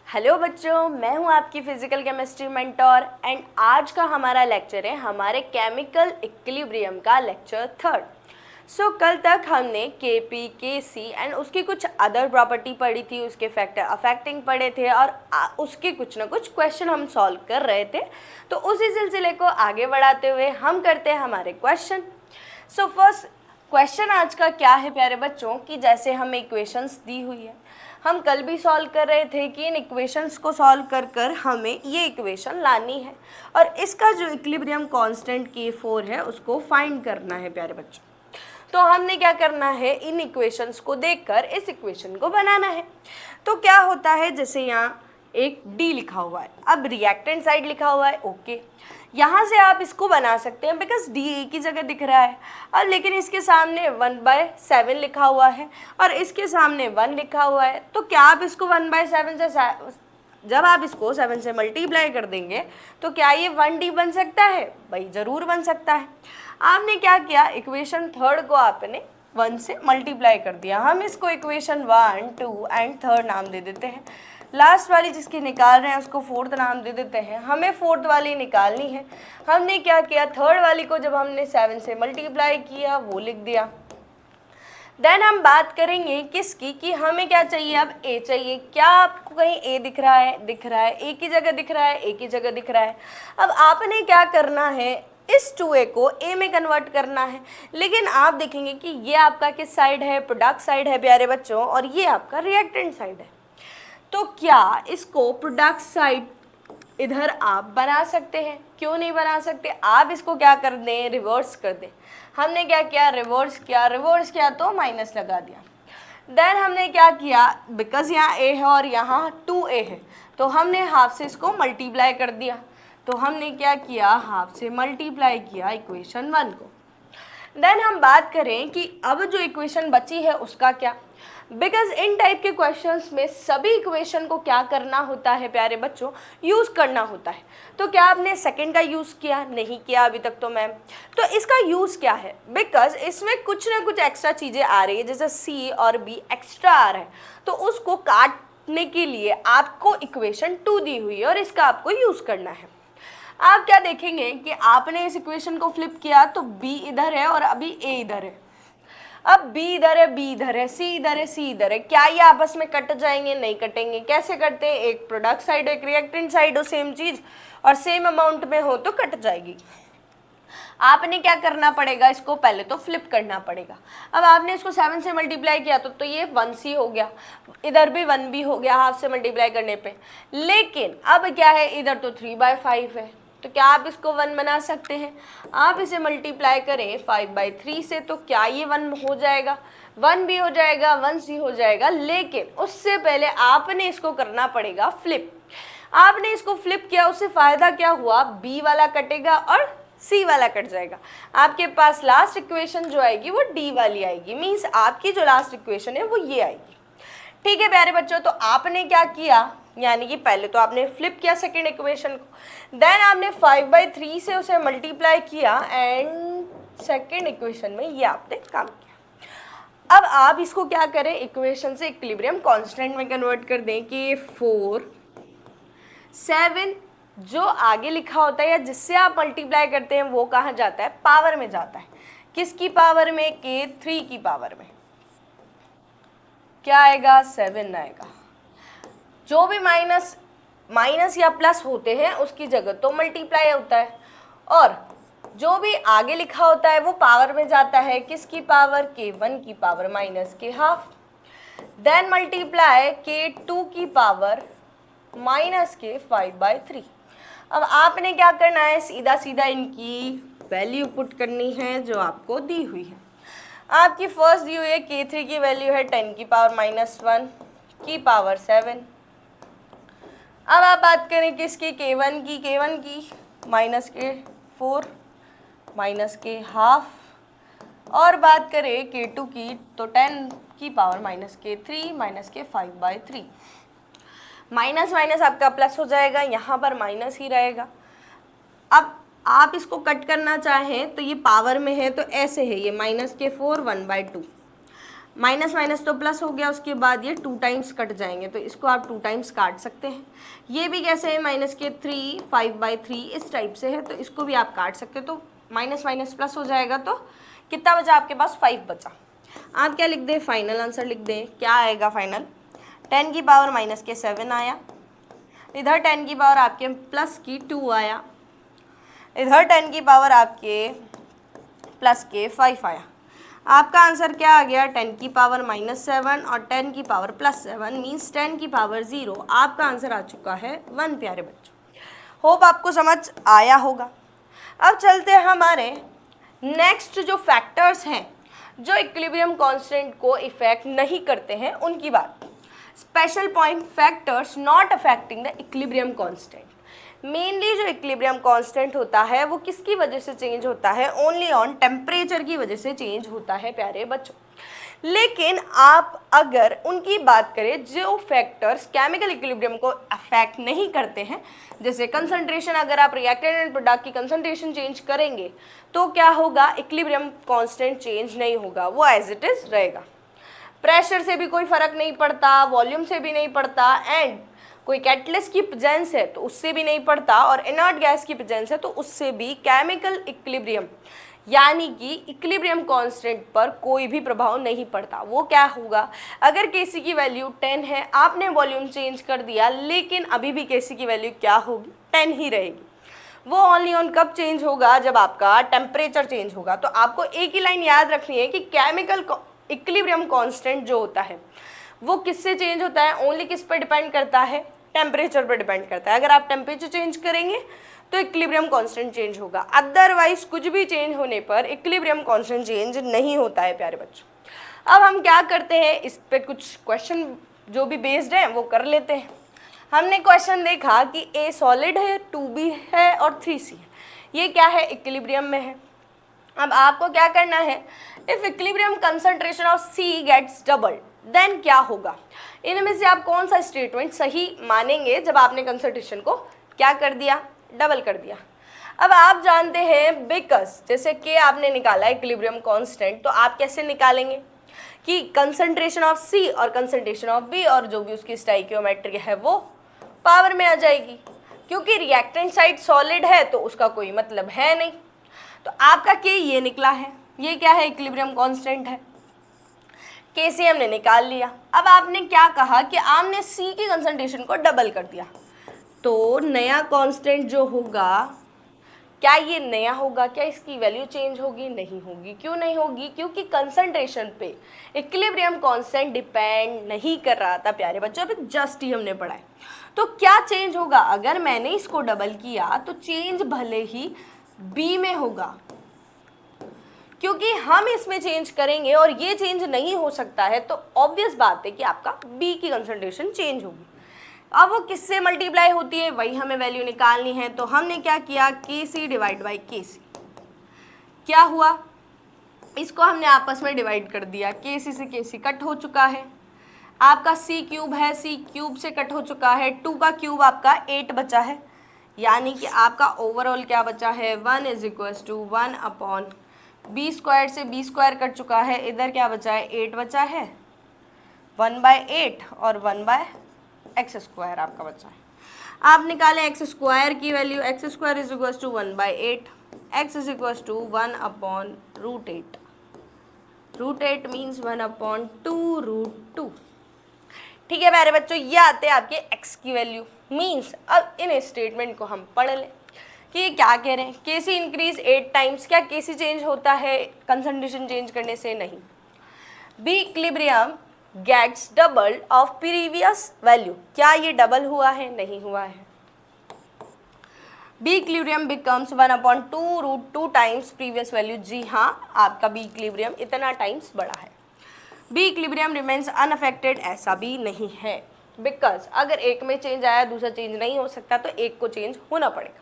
Hello बच्चों, मैं हूं आपकी फिजिकल केमिस्ट्री मेंटोर एंड आज का हमारा लेक्चर है हमारे केमिकल इक्विलिब्रियम का लेक्चर 3rd। कल तक हमने Kp, Kc एंड उसकी कुछ अदर प्रॉपर्टी पढ़ी थी, उसके फैक्टर अफेक्टिंग पढ़े थे और उसके कुछ ना कुछ क्वेश्चन हम सॉल्व कर रहे थे। तो उसी सिलसिले को आगे बढ़ाते हुए हम करते हैं हमारे क्वेश्चन। फर्स्ट क्वेश्चन आज का क्या है प्यारे बच्चों कि जैसे हमें इक्वेशंस दी हुई है, हम कल भी सॉल्व कर रहे थे कि इन इक्वेशंस को सॉल्व कर कर हमें ये इक्वेशन लानी है और इसका जो इक्विलिब्रियम कांस्टेंट K4 है उसको फाइंड करना है प्यारे बच्चों। तो हमने क्या करना है, इन इक्वेशंस को देखकर इस इक्वेशन को बनाना है। तो क्या होता है, जैसे यहाँ एक D लिखा हुआ है, अब रिएक्टेंट साइड लिखा हुआ है, ओके यहाँ से आप इसको बना सकते हैं बिकॉज D एक ही जगह दिख रहा है। और लेकिन इसके सामने 1/7 लिखा हुआ है और इसके सामने 1 लिखा हुआ है। तो क्या आप इसको 1/7 से जब आप इसको 7 से मल्टीप्लाई कर देंगे तो क्या ये 1D बन सकता है? भाई ज़रूर बन सकता है। आपने क्या किया, इक्वेशन 3rd को आपने 1 से मल्टीप्लाई कर दिया। हम इसको इक्वेशन 1, 2 एंड 3rd नाम दे देते हैं। लास्ट वाली जिसकी निकाल रहे हैं उसको 4th नाम दे देते हैं। हमें 4th वाली निकालनी है। हमने क्या किया, 3rd वाली को जब हमने 7 से मल्टीप्लाई किया वो लिख दिया। देन हम बात करेंगे किसकी, कि हमें क्या चाहिए, अब A चाहिए। क्या आपको कहीं A दिख रहा है? दिख रहा है, एक ही जगह दिख रहा है, एक ही जगह दिख रहा है। अब आपने क्या करना है, इस 2A को A में कन्वर्ट करना है। लेकिन आप देखेंगे कि ये आपका किस साइड है, प्रोडक्ट साइड है प्यारे बच्चों, और ये आपका रिएक्टेंट साइड है। तो क्या इसको प्रोडक्ट साइड इधर आप बना सकते हैं? क्यों नहीं बना सकते? आप इसको क्या कर दें, रिवर्स कर दें। हमने क्या किया, रिवर्स किया तो माइनस लगा दिया। देन हमने क्या किया, बिकॉज यहाँ A है और यहाँ 2A है तो हमने हाफ से इसको मल्टीप्लाई कर दिया। तो हमने क्या किया, हाफ से मल्टीप्लाई किया इक्वेशन 1 को। देन हम बात करें कि अब जो इक्वेशन बची है उसका क्या, बिकॉज इन टाइप के क्वेश्चंस में सभी इक्वेशन को क्या करना होता है प्यारे बच्चों, यूज़ करना होता है। तो क्या आपने सेकंड का यूज़ किया? नहीं किया अभी तक तो मैम। तो इसका यूज़ क्या है, बिकॉज इसमें कुछ ना कुछ एक्स्ट्रा चीज़ें आ रही है, जैसे C और B एक्स्ट्रा आ रहा है, तो उसको काटने के लिए आपको इक्वेशन 2 दी हुई है और इसका आपको यूज़ करना है। आप क्या देखेंगे कि आपने इस इक्वेशन को फ्लिप किया तो B इधर है और अभी A इधर है। अब B इधर है, B इधर है, C इधर है, C इधर है। क्या ये आपस में कट जाएंगे? नहीं कटेंगे। कैसे कटते हैं, एक प्रोडक्ट साइड एक रिएक्टेंट साइड हो, सेम चीज़ और सेम अमाउंट में हो तो कट जाएगी। आपने क्या करना पड़ेगा, इसको पहले तो फ्लिप करना पड़ेगा। अब आपने इसको 7 से मल्टीप्लाई किया तो ये 1C हो गया, इधर भी 1B हो गया हाफ से मल्टीप्लाई करने पे। लेकिन अब क्या है, इधर तो 3/5 है, तो क्या आप इसको 1 बना सकते हैं? आप इसे मल्टीप्लाई करें 5/3 से तो क्या ये 1 हो जाएगा? 1 भी हो जाएगा, 1C हो जाएगा। लेकिन उससे पहले आपने इसको करना पड़ेगा फ्लिप। आपने इसको फ्लिप किया, उससे फ़ायदा क्या हुआ, B वाला कटेगा और C वाला कट जाएगा। आपके पास लास्ट इक्वेशन जो आएगी वो D वाली आएगी, मीन्स आपकी जो लास्ट इक्वेशन है वो ये आएगी। ठीक है प्यारे बच्चों, तो आपने क्या किया, यानी कि पहले तो आपने फ्लिप किया सेकेंड इक्वेशन को, देन आपने 5/3 से उसे मल्टीप्लाई किया एंड सेकेंड इक्वेशन में ये आपने काम किया। अब आप इसको क्या करें, इक्वेशन से इक्विलिब्रियम कांस्टेंट में कन्वर्ट कर दें कि 4, 7 जो आगे लिखा होता है या जिससे आप मल्टीप्लाई करते हैं वो कहाँ जाता है, पावर में जाता है। किसकी पावर में? K3 की पावर में। क्या आएगा, 7 आएगा। जो भी माइनस या प्लस होते हैं उसकी जगह तो मल्टीप्लाई होता है, और जो भी आगे लिखा होता है वो पावर में जाता है। किसकी पावर? K1 की पावर माइनस के हाफ। देन मल्टीप्लाई K2 की पावर माइनस के 5/3। अब आपने क्या करना है, सीधा सीधा इनकी वैल्यू पुट करनी है जो आपको दी हुई है। आपकी फर्स्ट दी हुई है K3 की वैल्यू है 10 की पावर -1 की पावर 7। अब आप बात करें किसकी, K1 की माइनस के 4 माइनस के हाफ, और बात करें K2 की तो 10 की पावर -3 माइनस के 5/3। माइनस माइनस आपका प्लस हो जाएगा, यहाँ पर माइनस ही रहेगा। अब आप इसको कट करना चाहें तो ये पावर में है तो ऐसे है, ये -4 1/2 माइनस माइनस तो प्लस हो गया, उसके बाद ये 2 टाइम्स कट जाएंगे, तो इसको आप 2 टाइम्स काट सकते हैं। ये भी कैसे है, माइनस के 3, 5/3 इस टाइप से है, तो इसको भी आप काट सकते हैं। तो माइनस माइनस प्लस हो जाएगा, तो कितना बचा आपके पास, 5 बचा। आप क्या लिख दें, फाइनल आंसर लिख दें। क्या आएगा फाइनल, 10 की पावर माइनस के 7 आया, इधर 10 की पावर आपके प्लस की 2 आया, इधर 10 की पावर आपके प्लस के 5 आया। आपका आंसर क्या आ गया, 10 की पावर -7 और 10 की पावर +7 मीन्स 10 की पावर 0। आपका आंसर आ चुका है 1 प्यारे बच्चों। होप आपको समझ आया होगा। अब चलते हैं हमारे नेक्स्ट जो फैक्टर्स हैं जो इक्विलिब्रियम कांस्टेंट को इफेक्ट नहीं करते हैं उनकी बात। Special point factors not affecting the equilibrium constant. Mainly जो इक्विलिब्रियम कांस्टेंट होता है वो किसकी वजह से चेंज होता है, ओनली ऑन टेम्परेचर की वजह से चेंज होता है प्यारे बच्चों। लेकिन आप अगर उनकी बात करें जो फैक्टर्स केमिकल इक्विलिब्रियम को अफेक्ट नहीं करते हैं, जैसे कंसंट्रेशन, अगर आप रिएक्टेंट एंड प्रोडक्ट की कंसंट्रेशन चेंज करेंगे तो क्या होगा, इक्विलिब्रियम कांस्टेंट चेंज नहीं होगा, वो एज इट इज रहेगा। प्रेशर से भी कोई फर्क नहीं पड़ता, वॉल्यूम से भी नहीं पड़ता, एंड कोई कैटलिस्ट की प्रेजेंस है तो उससे भी नहीं पड़ता, और इनर्ट गैस की प्रेजेंस है तो उससे भी केमिकल इक्विलिब्रियम यानी कि इक्विलिब्रियम कांस्टेंट पर कोई भी प्रभाव नहीं पड़ता। वो क्या होगा, अगर Kc की वैल्यू 10 है, आपने वॉल्यूम चेंज कर दिया, लेकिन अभी भी Kc की वैल्यू क्या होगी, 10 ही रहेगी। वो ओनली ऑन कब चेंज होगा, जब आपका टेम्परेचर चेंज होगा। तो आपको एक ही लाइन याद रखनी है कि केमिकल इक्विलिब्रियम कांस्टेंट जो होता है वो किससे चेंज होता है, ओनली किस पर डिपेंड करता है, टेम्परेचर पर डिपेंड करता है। अगर आप टेम्परेचर चेंज करेंगे तो इक्विलिब्रियम कांस्टेंट चेंज होगा, अदरवाइज कुछ भी चेंज होने पर इक्विलिब्रियम कांस्टेंट चेंज नहीं होता है प्यारे बच्चों। अब हम क्या करते हैं, इस पे कुछ क्वेश्चन जो भी बेस्ड हैं वो कर लेते हैं। हमने क्वेश्चन देखा कि A सॉलिड है, 2B है और 3C है, ये क्या है, इक्विलिब्रियम में है। अब आपको क्या करना है, if equilibrium concentration of C gets double then क्या होगा। इनमें से आप कौन सा स्टेटमेंट सही मानेंगे जब आपने कंसंट्रेशन को क्या कर दिया, डबल कर दिया। अब आप जानते हैं बिकॉज जैसे K आपने निकाला इक्विलिब्रियम कांस्टेंट, तो आप कैसे निकालेंगे कि कंसंट्रेशन ऑफ C और कंसंट्रेशन ऑफ B और जो भी उसकी स्टोइकियोमेट्री है वो पावर में आ जाएगी, क्योंकि रिएक्टेंट साइड सॉलिड है तो उसका कोई मतलब है नहीं। तो आपका K ये निकला है, ये क्या है, इक्विलिब्रियम कांस्टेंट है। Kc हमने निकाल लिया। अब आपने क्या कहा कि आपने C की कंसंट्रेशन को डबल कर दिया, तो नया कांस्टेंट जो होगा, क्या ये नया होगा, क्या इसकी वैल्यू चेंज होगी, नहीं होगी। क्यों नहीं होगी, क्योंकि कंसंट्रेशन पे इक्विलिब्रियम कांस्टेंट डिपेंड नहीं कर रहा था प्यारे बच्चों, अभी जस्ट ही हमने पढ़ा है। तो क्या चेंज होगा, अगर मैंने इसको डबल किया तो चेंज भले ही B में होगा, क्योंकि हम इसमें चेंज करेंगे और ये चेंज नहीं हो सकता है, तो ऑब्वियस बात है कि आपका B की कंसंट्रेशन चेंज होगी। अब वो किससे मल्टीप्लाई होती है, वही हमें वैल्यू निकालनी है। तो हमने क्या किया, Kc डिवाइड बाई Kc, क्या हुआ, इसको हमने आपस में डिवाइड कर दिया, Kc से Kc कट हो चुका है, आपका C क्यूब है, C क्यूब से कट हो चुका है, 2 का क्यूब आपका 8 बचा है, यानी कि आपका ओवरऑल क्या बचा है, 1 = 1 B स्क्वायर से B स्क्वायर कट चुका है, इधर क्या बचा है, 8 बचा है, 1/8 और 1/x² आपका बचा है। आप निकालें x स्क्वायर की वैल्यू, x² = 1/8, x = 1/√8, √8 मीन्स 1/2√2। ठीक है प्यारे बच्चों, ये आते हैं आपके x की वैल्यू मीन्स। अब इन स्टेटमेंट को हम पढ़ लें कि ये क्या कह रहे हैं, Kc इंक्रीज 8 टाइम्स, क्या Kc चेंज होता है कंसंट्रेशन चेंज करने से, नहीं। B equilibrium gets double of previous value, क्या ये डबल हुआ है, नहीं हुआ है। B equilibrium becomes 1/2√2 times previous value, जी हाँ, आपका B इक्विलिब्रियम इतना टाइम्स बड़ा है। B इक्विलिब्रियम रिमेन्स अनअफेक्टेड, ऐसा भी नहीं है, बिकॉज अगर एक में चेंज आया दूसरा चेंज नहीं हो सकता, तो एक को चेंज होना पड़ेगा,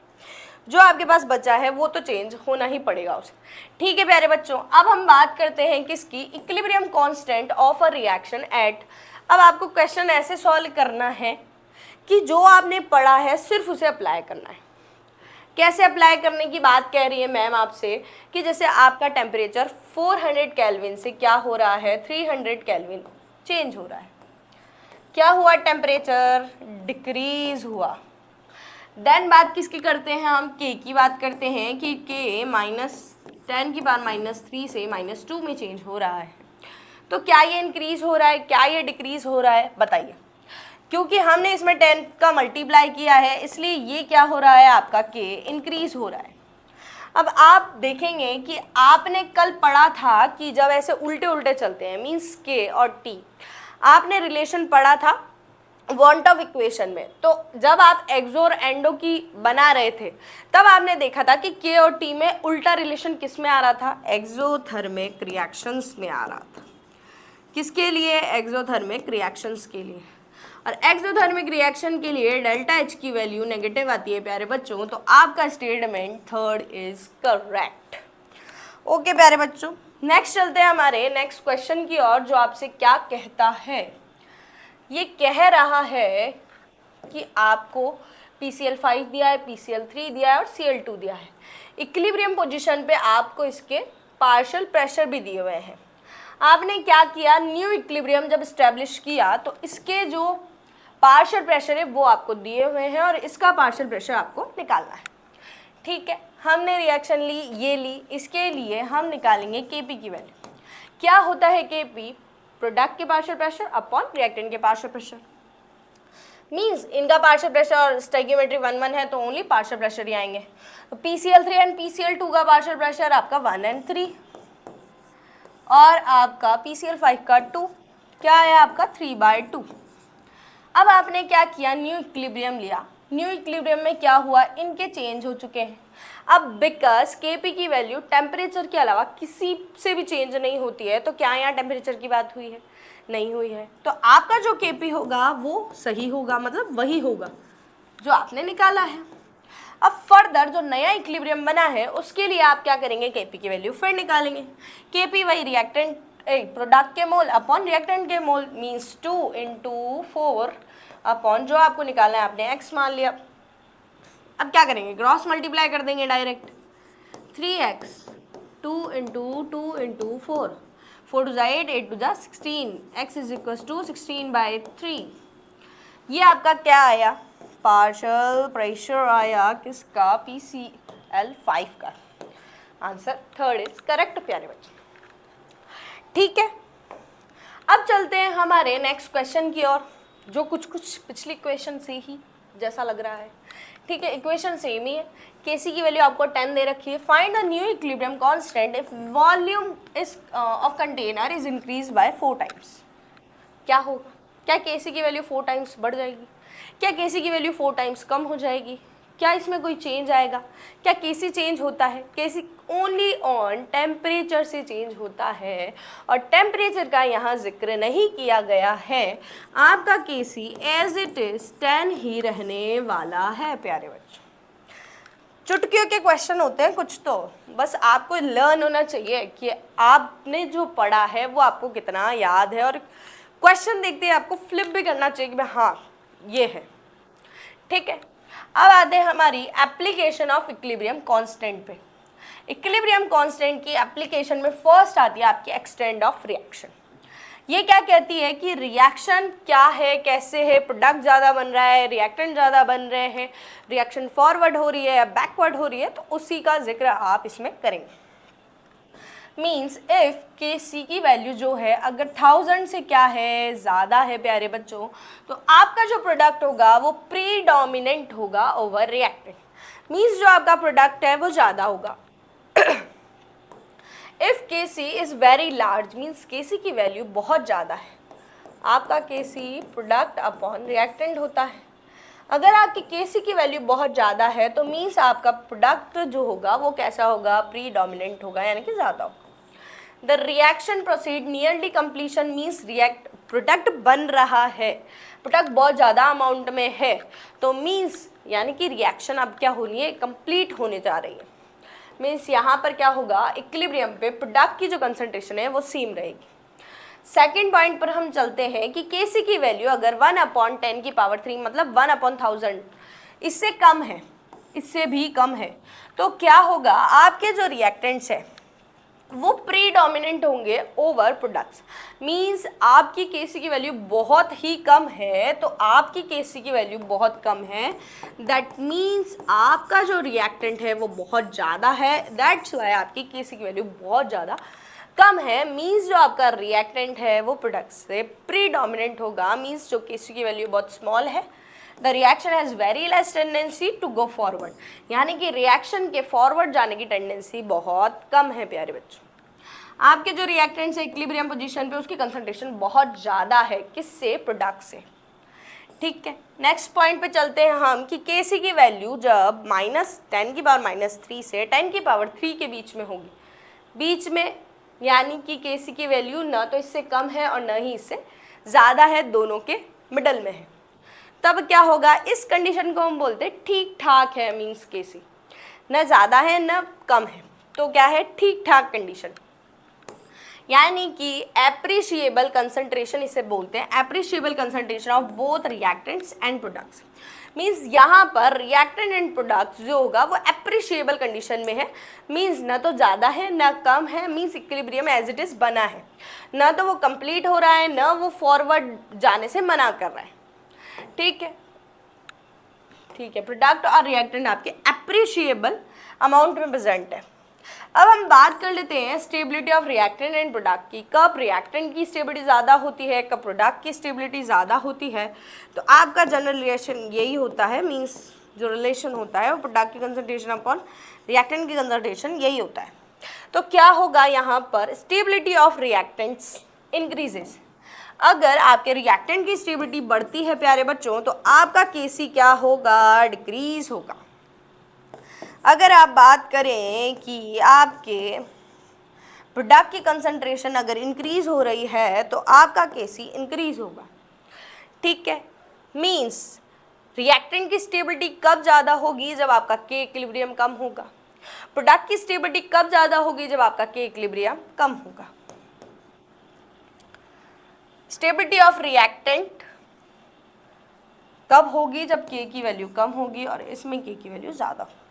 जो आपके पास बचा है वो तो चेंज होना ही पड़ेगा उसे। ठीक है प्यारे बच्चों, अब हम बात करते हैं किसकी, equilibrium constant of a reaction at. अब आपको क्वेश्चन ऐसे सॉल्व करना है कि जो आपने पढ़ा है सिर्फ उसे अप्लाई करना है। कैसे अप्लाई करने की बात कह रही है मैम आपसे कि जैसे आपका टेम्परेचर 400 केल्विन से क्या हो रहा है 300 केल्विन चेंज हो रहा है, क्या हुआ टेम्परेचर डिक्रीज हुआ। देन बात किसकी करते हैं हम, के की बात करते हैं कि के -10⁻³ से -2 में चेंज हो रहा है। तो क्या ये इंक्रीज हो रहा है, क्या ये डिक्रीज हो रहा है, बताइए। क्योंकि हमने इसमें 10 का मल्टीप्लाई किया है इसलिए ये क्या हो रहा है आपका के इंक्रीज हो रहा है। अब आप देखेंगे कि आपने कल पढ़ा था कि जब ऐसे उल्टे उल्टे चलते हैं मीन्स के और टी, आपने रिलेशन पढ़ा था वॉन्ट ऑफ इक्वेशन में। तो जब आप एक्सो और एंडो की बना रहे थे तब आपने देखा था कि के और टी में उल्टा रिलेशन किस में आ रहा था, एक्सोथर्मिक रिएक्शंस में आ रहा था। किसके लिए, एक्सोथर्मिक रिएक्शंस के लिए। और एक्सोथर्मिक रिएक्शन के लिए डेल्टा एच की वैल्यू नेगेटिव आती है प्यारे बच्चों। तो आपका statement third is correct. Okay प्यारे बच्चों, नेक्स्ट चलते हैं हमारे नेक्स्ट क्वेश्चन की ओर, जो आपसे क्या कहता है। ये कह रहा है कि आपको PCl5 दिया है, PCl3 दिया है और Cl2 दिया है। इक्विलिब्रियम पोजीशन पे आपको इसके पार्शियल प्रेशर भी दिए हुए हैं। आपने क्या किया, न्यू इक्विलिब्रियम जब इस्टेब्लिश किया तो इसके जो पार्शियल प्रेशर है वो आपको दिए हुए हैं और इसका पार्शियल प्रेशर आपको निकालना है। ठीक है, हमने रिएक्शन ली, ये ली, इसके लिए हम निकालेंगे Kp की वैल्यू। क्या होता है Kp, प्रोडक्ट के पार्शियल प्रेशर अपॉन रिएक्टेंट के पार्शियल प्रेशर। मीन्स इनका पार्शियल प्रेशर और स्टोइकियोमेट्री 1 है तो ओनली पार्शियल प्रेशर ही आएंगे। तो PCl3 एंड PCl2 का पार्शियल प्रेशर आपका 1 और 3 और आपका PCl5 का 2 क्या है आपका 3/2। अब आपने क्या किया, न्यू इक्विलिब्रियम लिया। न्यू इक्विलिब्रियम में क्या हुआ, इनके चेंज हो चुके हैं। अब बिकॉज Kp की वैल्यू टेम्परेचर के अलावा किसी से भी चेंज नहीं होती है तो क्या यहाँ टेम्परेचर की बात हुई है, नहीं हुई है। तो आपका जो Kp होगा वो सही होगा, मतलब वही होगा जो आपने निकाला है। अब फर्दर जो नया इक्विलिब्रियम बना है उसके लिए आप क्या करेंगे, Kp की वैल्यू फिर निकालेंगे। Kp वही रिएक्टेंट प्रोडक्ट के मोल अपॉन रिएक्टेंट के मोल मीन्स 2 × 4 अपॉन जो आपको निकालना है आपने x मान लिया। अब क्या करेंगे, क्रॉस मल्टीप्लाई कर देंगे direct. 3x 2 × 2 × 4 4 2 8 8 2 16 x is equal to 16/3। ये आपका क्या आया, पार्शियल प्रेशर आया किसका, PCl5 का। आंसर थर्ड इज करेक्ट प्यारे बच्चे। ठीक है, अब चलते हैं हमारे नेक्स्ट क्वेश्चन की ओर, जो कुछ पिछली क्वेश्चन से ही जैसा लग रहा है। ठीक है, इक्वेशन सेम ही है। Kc की वैल्यू आपको 10 दे रखी है। Find the new equilibrium constant if volume is of container is increase by 4 times. क्या होगा, क्या Kc की वैल्यू 4 टाइम्स बढ़ जाएगी, क्या Kc की वैल्यू 4 टाइम्स कम हो जाएगी, क्या इसमें कोई चेंज आएगा, क्या Kc चेंज होता है, Kc ओनली ऑन टेम्परेचर से चेंज होता है और टेम्परेचर का यहाँ जिक्र नहीं किया गया है। आपका Kc एज इट इज 10 ही रहने वाला है प्यारे बच्चों। चुटकियों के क्वेश्चन होते हैं कुछ, तो बस आपको लर्न होना चाहिए कि आपने जो पढ़ा है वो आपको कितना याद है और क्वेश्चन देखते ही आपको फ्लिप भी करना चाहिए कि हाँ ये है। ठीक है, अब आते हैं हमारी एप्लीकेशन ऑफ इक्विलिब्रियम कांस्टेंट पे। इक्विलिब्रियम कांस्टेंट की एप्लीकेशन में फर्स्ट आती है आपकी एक्सटेंड ऑफ रिएक्शन। ये क्या कहती है कि रिएक्शन क्या है, कैसे है, प्रोडक्ट ज़्यादा बन रहा है, रिएक्टेंट ज़्यादा बन रहे हैं, रिएक्शन फॉरवर्ड हो रही है या बैकवर्ड हो रही है, तो उसी का जिक्र आप इसमें करेंगे। मीन्स इफ Kc की वैल्यू जो है अगर 1000 से क्या है ज़्यादा है प्यारे बच्चों, तो आपका जो प्रोडक्ट होगा वो प्रीडोमिनेंट होगा ओवर रिएक्टेंट। मीन्स जो आपका प्रोडक्ट है वो ज़्यादा होगा। If Kc is very large means Kc की वैल्यू बहुत ज़्यादा है, आपका Kc प्रोडक्ट अपॉन रिएक्टेंट होता है। अगर आपकी Kc की वैल्यू बहुत ज़्यादा है तो मीन्स आपका प्रोडक्ट जो होगा वो कैसा होगा, प्रीडोमिनेंट होगा, यानी कि ज़्यादा होगा। The reaction proceed nearly completion means product बन रहा है, प्रोडक्ट बहुत ज़्यादा अमाउंट में है, तो मीन्स यानी कि रिएक्शन अब क्या होनी है, कंप्लीट होने जा रही है। मीन्स यहाँ पर क्या होगा, इक्विलिब्रियम पे प्रोडक्ट की जो कंसंट्रेशन है वो सेम रहेगी। सेकेंड पॉइंट पर हम चलते हैं कि Kc की वैल्यू अगर 1/10 की पावर 3 मतलब 1/1000 इससे कम है इससे भी कम है, तो क्या होगा, आपके जो रिएक्टेंट्स है वो प्रीडोमिनेंट होंगे ओवर प्रोडक्ट्स। मींस आपकी केसी की वैल्यू बहुत ही कम है तो आपकी केसी की वैल्यू बहुत कम है, दैट मींस आपका जो रिएक्टेंट है वो बहुत ज़्यादा है, दैट्स वाई आपकी केसी की वैल्यू बहुत ज़्यादा कम है। मींस जो आपका रिएक्टेंट है वो प्रोडक्ट्स से प्रीडोमिनेंट होगा, मींस जो केसी की वैल्यू बहुत स्मॉल है, the reaction has very less tendency to go forward, यानी कि रिएक्शन के फॉरवर्ड जाने की टेंडेंसी बहुत कम है प्यारे बच्चों। आपके जो रिएक्टेंट्स है इक्विलिब्रियम पोजीशन पे उसकी कंसंट्रेशन बहुत ज़्यादा है, किससे, प्रोडक्ट से। ठीक है, नेक्स्ट पॉइंट पे चलते हैं हम कि Kc की वैल्यू जब -10⁻³ से 10⁻³ के बीच में होगी, बीच में यानी कि Kc की वैल्यू ना तो इससे कम है और ना ही इससे ज़्यादा है, दोनों के मिडल में है, तब क्या होगा, इस कंडीशन को हम बोलते हैं ठीक ठाक है। मीन्स Kc न ज़्यादा है न कम है, तो क्या है, ठीक ठाक कंडीशन, यानी कि एप्रिशिएबल कंसंट्रेशन इसे बोलते हैं, appreciable concentration of both reactants and products. Means यहाँ पर रिएक्टेंट एंड प्रोडक्ट्स जो होगा वो एप्रिशिएबल कंडीशन में है, मीन्स न तो ज़्यादा है न कम है, means equilibrium as it is बना है, न तो वो कंप्लीट हो रहा है न वो फॉरवर्ड जाने से मना कर रहा है। ठीक है, ठीक है, प्रोडक्ट और रिएक्टेंट आपके एप्रिशिएबल अमाउंट में प्रेजेंट है। अब हम बात कर लेते हैं stability of reactant and product की, कब रिएक्टेंट की स्टेबिलिटी ज़्यादा होती है, कब प्रोडक्ट की स्टेबिलिटी ज़्यादा होती है। तो आपका जनरल रिलेशन यही होता है, मीन्स जो रिलेशन होता है वो प्रोडक्ट की कंसंट्रेशन अपॉन रिएक्टेंट की कंसंट्रेशन यही होता है। तो क्या होगा यहाँ पर, स्टेबिलिटी ऑफ रिएक्टेंट्स इंक्रीजेस, अगर आपके रिएक्टेंट की स्टेबिलिटी बढ़ती है प्यारे बच्चों तो आपका Kc क्या होगा, डिक्रीज होगा। अगर आप बात करें कि आपके प्रोडक्ट की कंसंट्रेशन अगर इंक्रीज हो रही है तो आपका Kc इंक्रीज होगा। ठीक है, मींस रिएक्टेंट की स्टेबिलिटी कब ज़्यादा होगी, जब आपका K इक्विलिब्रियम कम होगा। प्रोडक्ट की स्टेबिलिटी कब ज़्यादा होगी, जब आपका K इक्विलिब्रियम कम होगा। स्टेबिलिटी ऑफ रिएक्टेंट कब होगी, जब K की वैल्यू कम होगी और इसमें K की वैल्यू ज़्यादा होगी।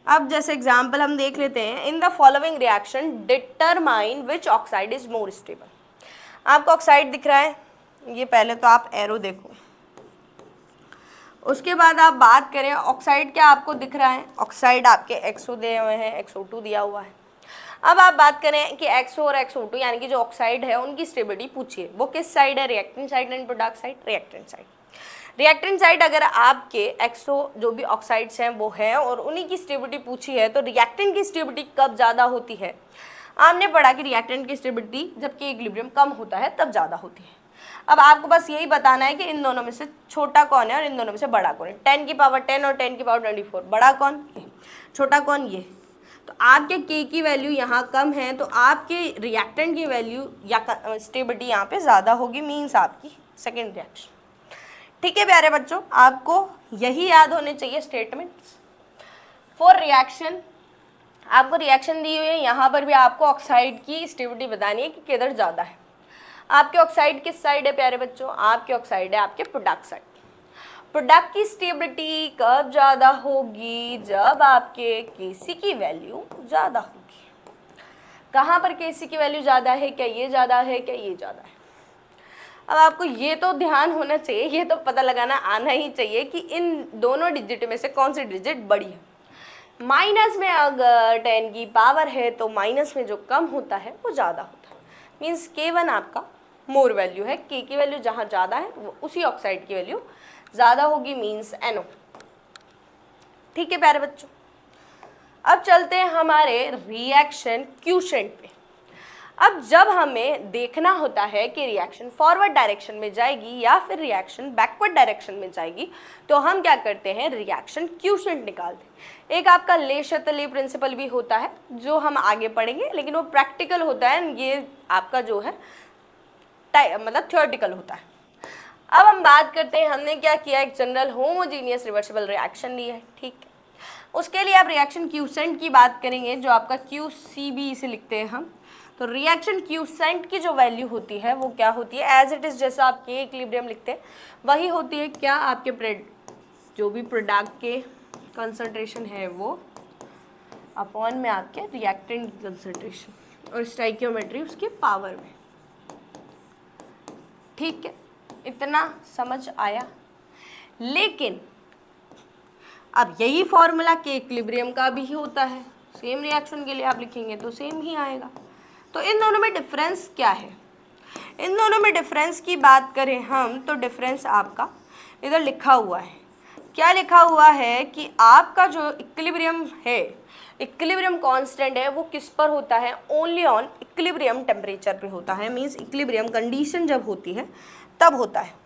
अब जैसे एग्जाम्पल हम देख लेते हैं, in the following reaction determine which oxide is more stable. आपको ऑक्साइड दिख रहा है, ये पहले तो आप एरो देखो, उसके बाद आप बात करें ऑक्साइड, क्या आपको दिख रहा है, ऑक्साइड आपके XO दिए हुए हैं, XO2 दिया हुआ है। अब आप बात करें कि XO और XO2 यानी कि जो ऑक्साइड है उनकी स्टेबिलिटी पूछिए, वो किस साइड है, reactant side and product side, reactant side. Reactant side अगर आपके XO जो भी ऑक्साइड्स हैं वो हैं और उन्हीं की स्टेबिलिटी पूछी है, तो रिएक्टेंट की स्टेबिलिटी कब ज़्यादा होती है, आपने पढ़ा कि रिएक्टेंट की स्टेबिलिटी जब कि इक्विलिब्रियम कम होता है तब ज़्यादा होती है। अब आपको बस यही बताना है कि इन दोनों में से छोटा कौन है और इन दोनों में से बड़ा कौन है, 10⁻10 और 10⁻24, बड़ा कौन, ये, छोटा कौन, ये। तो आपके K की वैल्यू यहाँ कम है तो आपके रिएक्टेंट की वैल्यू या स्टेबिलिटी यहाँ पे ज़्यादा होगी, मीन्स आपकी सेकेंड रिएक्शन। ठीक है प्यारे बच्चों, आपको यही याद होने चाहिए स्टेटमेंट्स फॉर रिएक्शन। आपको रिएक्शन दी हुई है, यहाँ पर भी आपको ऑक्साइड की स्टेबिलिटी बतानी है कि किधर ज़्यादा है। आपके ऑक्साइड किस साइड है प्यारे बच्चों, आपके ऑक्साइड है आपके प्रोडक्ट साइड। प्रोडक्ट की स्टेबिलिटी कब ज़्यादा होगी, जब आपके Kc की वैल्यू ज़्यादा होगी। कहाँ पर Kc की वैल्यू ज़्यादा है, क्या ये ज़्यादा है, क्या ये ज़्यादा है। अब आपको ये तो ध्यान होना चाहिए, ये तो पता लगाना आना ही चाहिए कि इन दोनों डिजिट में से कौन सी डिजिट बड़ी है। माइनस में अगर 10 की पावर है तो माइनस में जो कम होता है वो ज़्यादा होता है, मीन्स K1 आपका मोर वैल्यू है, K की वैल्यू जहाँ ज़्यादा है वो उसी ऑक्साइड की वैल्यू ज़्यादा होगी, मीन्स NO। ठीक है प्यारे बच्चों, अब चलते हैं हमारे रिएक्शन क्यूशेंट पे। अब जब हमें देखना होता है कि रिएक्शन फॉरवर्ड डायरेक्शन में जाएगी या फिर रिएक्शन बैकवर्ड डायरेक्शन में जाएगी, तो हम क्या करते हैं, रिएक्शन क्यूशेंट निकालते हैं। एक आपका ले शतले प्रिंसिपल भी होता है जो हम आगे पढ़ेंगे, लेकिन वो प्रैक्टिकल होता है, ये आपका जो है मतलब थ्योरेटिकल होता है। अब हम बात करते हैं, हमने क्या किया, एक जनरल होमोजीनियस रिवर्सिबल रिएक्शन ली है। ठीक है, उसके लिए आप रिएक्शन क्यूसेंट की बात करेंगे, जो आपका QCB इसे लिखते हैं हम। तो रिएक्शन क्यूसेंट की जो वैल्यू होती है वो क्या होती है, एज इट इज़ जैसा आप K इक्विलिब्रियम लिखते हैं वही होती है, क्या आपके जो भी प्रोडक्ट के कंसंट्रेशन है वो अपॉन में आपके रिएक्टेंट की कंसंट्रेशन और स्टाइकियोमेट्री उसके पावर में। ठीक है, इतना समझ आया। लेकिन अब यही फॉर्मूला के इक्विलिब्रियम का भी होता है, सेम रिएक्शन के लिए आप लिखेंगे तो सेम ही आएगा। तो इन दोनों में डिफरेंस क्या है? इन दोनों में डिफरेंस की बात करें हम तो डिफरेंस आपका इधर लिखा हुआ है। क्या लिखा हुआ है कि आपका जो इक्विलिब्रियम है, इक्विलिब्रियम कांस्टेंट है, वो किस पर होता है? ओनली ऑन इक्विलिब्रियम टेम्परेचर पे होता है। मींस इक्विलिब्रियम कंडीशन जब होती है तब होता है।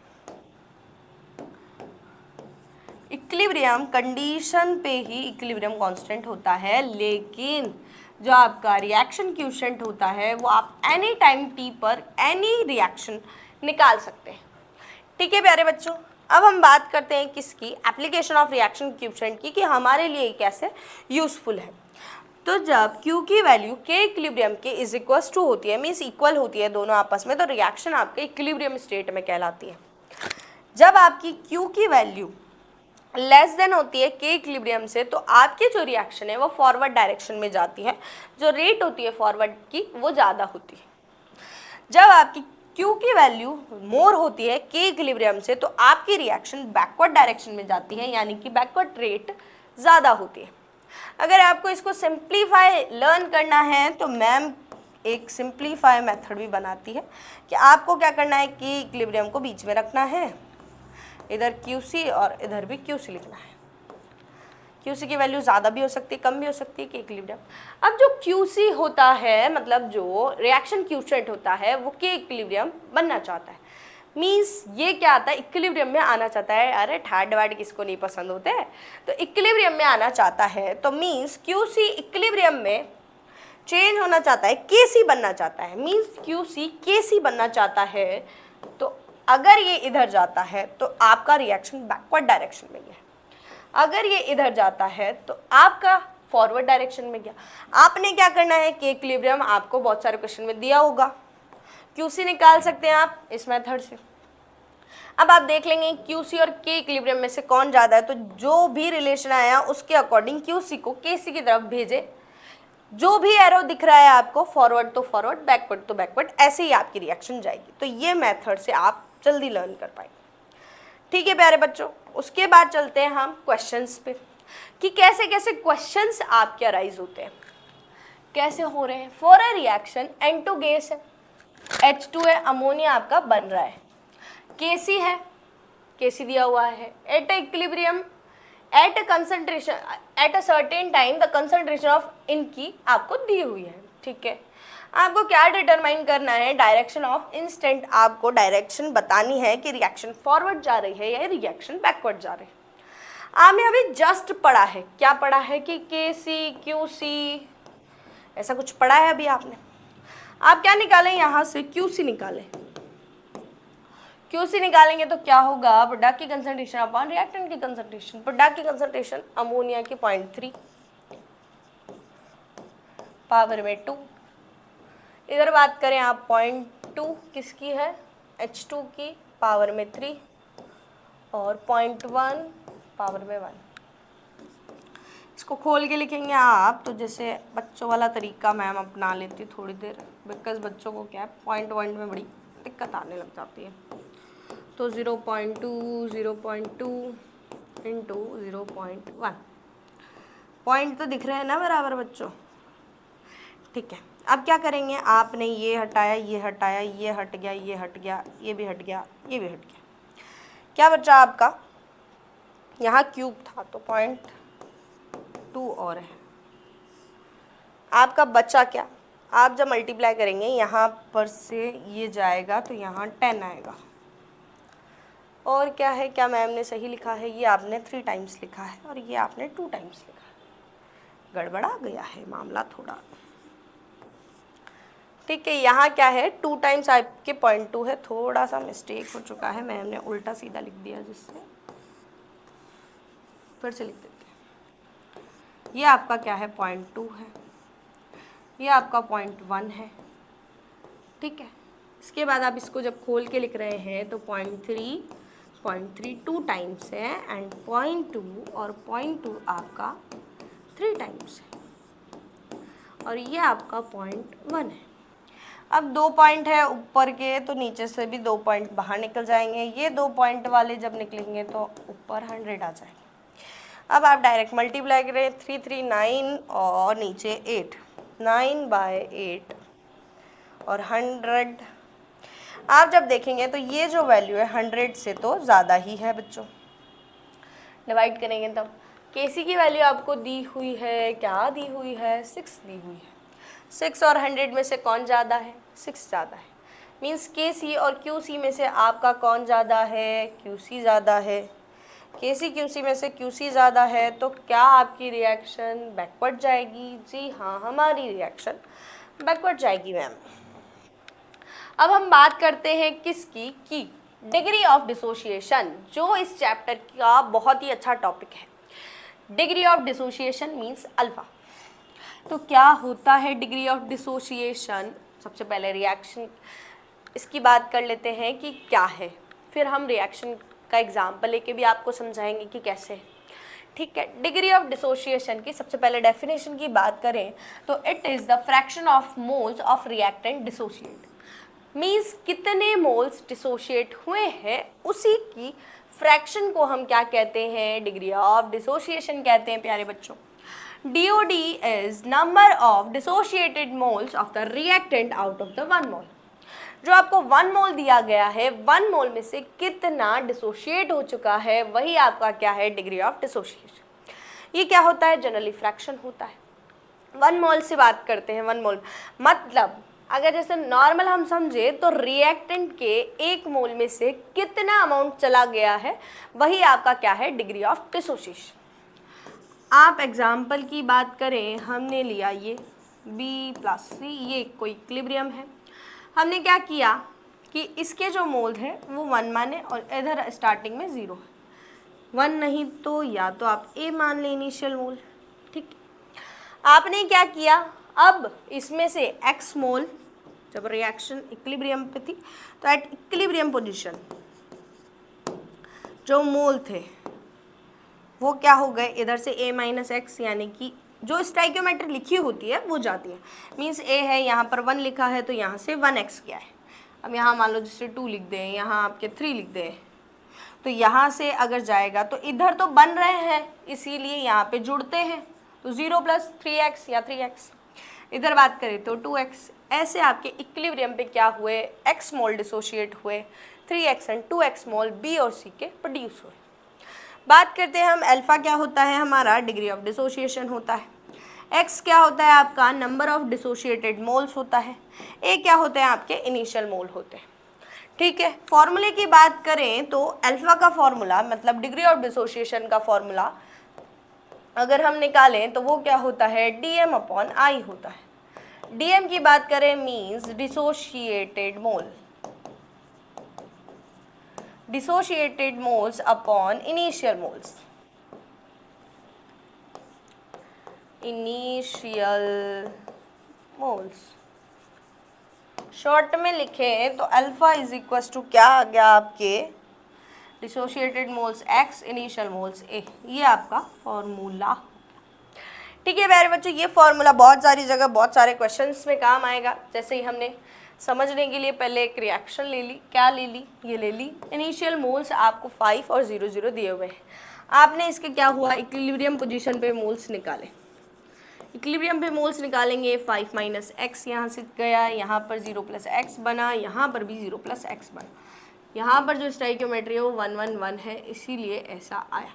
इक्विलिब्रियम कंडीशन पे ही इक्विलिब्रियम कांस्टेंट होता है, लेकिन जो आपका रिएक्शन क्वोशिएंट होता है वो आप एनी टाइम टी पर एनी रिएक्शन निकाल सकते हैं। ठीक है प्यारे बच्चों, अब हम बात करते हैं किसकी? एप्लीकेशन ऑफ रिएक्शन क्वोशिएंट की, कि हमारे लिए कैसे यूजफुल है। तो जब Q की वैल्यू के इक्विलिब्रियम के इज इक्वल टू होती है, मीन्स इक्वल होती है दोनों आपस में, तो रिएक्शन आपके इक्विलिब्रियम स्टेट में कहलाती है। जब आपकी Q की वैल्यू लेस देन होती है के इक्विलिब्रियम से, तो आपकी जो रिएक्शन है वो फॉरवर्ड डायरेक्शन में जाती है, जो रेट होती है फॉरवर्ड की वो ज़्यादा होती है। जब आपकी Q की वैल्यू मोर होती है के इक्विलिब्रियम से, तो आपकी रिएक्शन बैकवर्ड डायरेक्शन में जाती है, यानी कि बैकवर्ड रेट ज़्यादा होती है। अगर आपको इसको सिंप्लीफाई लर्न करना है तो मैम एक सिंप्लीफाई मेथड भी बनाती है कि आपको क्या करना है, के इक्विलिब्रियम को बीच में रखना है, इधर QC और इधर भी QC लिखना है। QC की वैल्यू ज़्यादा भी हो सकती है, कम भी हो सकती है के इक्विलिब्रियम। अब जो QC होता है, मतलब जो रिएक्शन क्वोशिएंट होता है, वो के इक्विलिब्रियम बनना चाहता है। मीन्स ये क्या आता है, इक्विलिब्रियम में आना चाहता है। अरे थर्ड वर्ड किसको नहीं पसंद होते हैं, तो इक्विलिब्रियम में आना चाहता है, तो मीन्स QC इक्विलिब्रियम में चेंज होना चाहता है, KC बनना चाहता है। मीन्स QC KC बनना चाहता है, तो अगर ये इधर जाता है तो आपका रिएक्शन बैकवर्ड डायरेक्शन में गया, अगर ये इधर जाता है तो आपका फॉरवर्ड डायरेक्शन में गया। आपने क्या करना है, के इक्विलिब्रियम आपको बहुत सारे क्वेश्चन में दिया होगा, QC निकाल सकते हैं आप इस मेथड से। अब आप देख लेंगे QC और के इक्विलिब्रियम में से कौन ज़्यादा है, तो जो भी रिलेशन आया उसके अकॉर्डिंग QC को KC की तरफ भेजे। जो भी एरो दिख रहा है आपको, फॉरवर्ड तो फॉरवर्ड, बैकवर्ड तो बैकवर्ड, ऐसे ही आपकी रिएक्शन जाएगी। तो ये मेथड से आप जल्दी लर्न कर पाएंगे। ठीक है प्यारे बच्चों, उसके बाद चलते हैं हम क्वेश्चंस पे, कि कैसे कैसे क्वेश्चंस आपके अराइज होते हैं, कैसे हो रहे हैं। For a reaction N2 gas है, H2 है, अमोनिया आपका बन रहा है, KC है, KC दिया हुआ है, at equilibrium at concentration at a certain time the concentration of इनकी आपको दी हुई है। ठीक है, आपको क्या डिटरमाइन करना है, डायरेक्शन ऑफ इंस्टेंट, आपको डायरेक्शन बतानी है कि रिएक्शन फॉरवर्ड जा रही है या रिएक्शन बैकवर्ड जा रही है। आपने अभी जस्ट पढ़ा है, क्या पढ़ा है कि KC QC ऐसा कुछ पढ़ा है अभी आपने। आप क्या निकालें, यहाँ से QC निकालें। QC निकालेंगे तो क्या होगा, प्रोडक्ट की कंसंट्रेशन अपॉन रिएक्टेंट की कंसंट्रेशन। प्रोडक्ट की कंसंट्रेशन अमोनिया की 0.3 पावर में 2, इधर बात करें आप 0.2 किसकी है, H2 की पावर में 3, और 0.1 पावर में 1। इसको खोल के लिखेंगे आप तो जैसे बच्चों वाला तरीका मैम अपना लेती थोड़ी देर, बिकॉज बच्चों को क्या है 0.1 में बड़ी दिक्कत आने लग जाती है। तो 0.2 0.2 इंटू 0.1, पॉइंट तो दिख रहे हैं ना बराबर बच्चों। ठीक है, अब क्या करेंगे, आपने ये हटाया, ये हटाया, ये हट गया, ये हट गया, ये भी हट गया, ये भी हट गया, क्या बचा आपका, यहाँ क्यूब था तो 0.2 और है आपका बचा क्या। आप जब मल्टीप्लाई करेंगे यहाँ पर से ये जाएगा तो यहाँ 10 आएगा, और क्या है, क्या मैम ने सही लिखा है, ये आपने 3 टाइम्स लिखा है और ये आपने 2 टाइम्स लिखा है, गड़बड़ा गया है मामला थोड़ा। ठीक है, यहाँ क्या है 2 टाइम्स आपके 0.2 है, थोड़ा सा मिस्टेक हो चुका है, मैम ने उल्टा सीधा लिख दिया, जिससे फिर से लिख देते हैं। ये आपका क्या है 0.2 है, ये आपका 0.1 है। ठीक है, इसके बाद आप इसको जब खोल के लिख रहे हैं तो 0.3 0.32 टाइम्स है एंड 0.2 और 0.2 आपका 3 टाइम्स है और ये आपका 0.1 है। अब 2 पॉइंट है ऊपर के तो नीचे से भी 2 पॉइंट बाहर निकल जाएंगे, ये 2 पॉइंट वाले जब निकलेंगे तो ऊपर 100 आ जाएंगे। अब आप डायरेक्ट मल्टीप्लाई करें, 3 3 9 और नीचे 8, 9/8 और 100। आप जब देखेंगे तो ये जो वैल्यू है 100 से तो ज़्यादा ही है बच्चों। डिवाइड करेंगे तब केसी की वैल्यू आपको दी हुई है, क्या दी हुई है, 6 दी हुई है। 6 और 100 में से कौन ज़्यादा है, 6 ज़्यादा है। मीन्स केसी और क्यूसी में से आपका कौन ज़्यादा है, क्यूसी ज़्यादा है। केसी क्यूसी में से क्यूसी ज़्यादा है तो क्या आपकी रिएक्शन बैकवर्ड जाएगी? जी हाँ, हमारी रिएक्शन बैकवर्ड जाएगी मैम। अब हम बात करते हैं किसकी, की डिग्री ऑफ डिसोसिएशन, जो इस चैप्टर का बहुत ही अच्छा टॉपिक है। Degree of dissociation means alpha. तो क्या होता है डिग्री ऑफ डिसोसिएशन? सबसे पहले रिएक्शन इसकी बात कर लेते हैं कि क्या है, फिर हम रिएक्शन का एग्जाम्पल लेके भी आपको समझाएंगे कि कैसे। ठीक है, डिग्री ऑफ डिसोसिएशन की सबसे पहले डेफिनेशन की बात करें तो it is the fraction of moles of reactant dissociate. Means कितने मोल्स डिसोशिएट हुए हैं उसी की फ्रैक्शन को हम क्या कहते हैं, डिग्री ऑफ डिसोसिएशन कहते हैं प्यारे बच्चों। DOD is number of dissociated moles of the reactant out of the 1 mole। जो आपको 1 मोल दिया गया है, 1 मोल में से कितना डिसोशिएट हो चुका है वही आपका क्या है, डिग्री ऑफ डिसोशिएशन। ये क्या होता है, जनरली फ्रैक्शन होता है। 1 मोल से बात करते हैं, 1 मोल मतलब अगर जैसे नॉर्मल हम समझे तो रिएक्टेंट के 1 मोल में से कितना अमाउंट चला गया है वही आपका क्या है, डिग्री ऑफ डिसोसिएशन। आप एग्जाम्पल की बात करें, हमने लिया ये B+C, ये कोई इक्विलिब्रियम है। हमने क्या किया कि इसके जो मोल है वो 1 माने और इधर स्टार्टिंग में 0 है। 1 नहीं तो या तो आप A मान लें इनिशियल मोल। ठीक, आपने क्या किया, अब इसमें से x मोल जब रिएक्शन इक्विलिब्रियम पे थी तो एट इक्विलिब्रियम पोजीशन जो मोल थे वो क्या हो गए, इधर से A-x यानी कि जो स्टाइकियोमेट्री लिखी होती है वो जाती है। मीन्स A है, यहाँ पर 1 लिखा है तो यहाँ से 1x गया है। अब यहाँ मान लो जैसे 2 लिख दें, यहाँ आपके 3 लिख दें, तो यहाँ से अगर जाएगा तो इधर तो बन रहे हैं इसीलिए यहाँ पे जुड़ते हैं, तो 0 + 3x या 3x। इधर बात करें तो 2x। ऐसे आपके इक्विलिब्रियम पे क्या हुए, x मोल डिसोशिएट हुए, 3x and 2x mole B और C के प्रोड्यूस हुए। बात करते हैं हम अल्फा क्या होता है, हमारा डिग्री ऑफ डिसोसिएशन होता है। x क्या होता है आपका, नंबर ऑफ डिसोशिएटेड मोल्स होता है। a क्या होते हैं आपके इनिशियल मोल होते हैं। ठीक है, फॉर्मूले की बात करें तो अल्फा का फॉर्मूला मतलब डिग्री ऑफ डिसोसिएशन का फॉर्मूला अगर हम निकालें तो वो क्या होता है, dm/I होता है। dm की बात करें मीन्स डिसोशिएटेड मोल, dissociated moles upon initial moles। initial moles short में लिखें तो अल्फा इज इक्वल टू क्या आ गया आपके, dissociated moles x, initial moles a। ये आपका फॉर्मूला। ठीक है प्यारे बच्चों, ये फॉर्मूला बहुत सारी जगह बहुत सारे क्वेश्चंस में काम आएगा। जैसे ही हमने समझने के लिए पहले एक रिएक्शन ले ली, क्या ले ली, ये ले ली। इनिशियल मोल्स आपको 5 और 0 0 दिए हुए हैं। आपने इसके क्या हुआ, इक्विलिब्रियम पोजीशन पे मोल्स निकाले। इक्विलिब्रियम पे मोल्स निकालेंगे, 5 - x यहाँ से गया, यहाँ पर 0 + x बना, यहाँ पर भी 0 + x बना। यहाँ पर जो स्टाइकियोमेट्री है वो 1 1 1 है, इसीलिए ऐसा आया।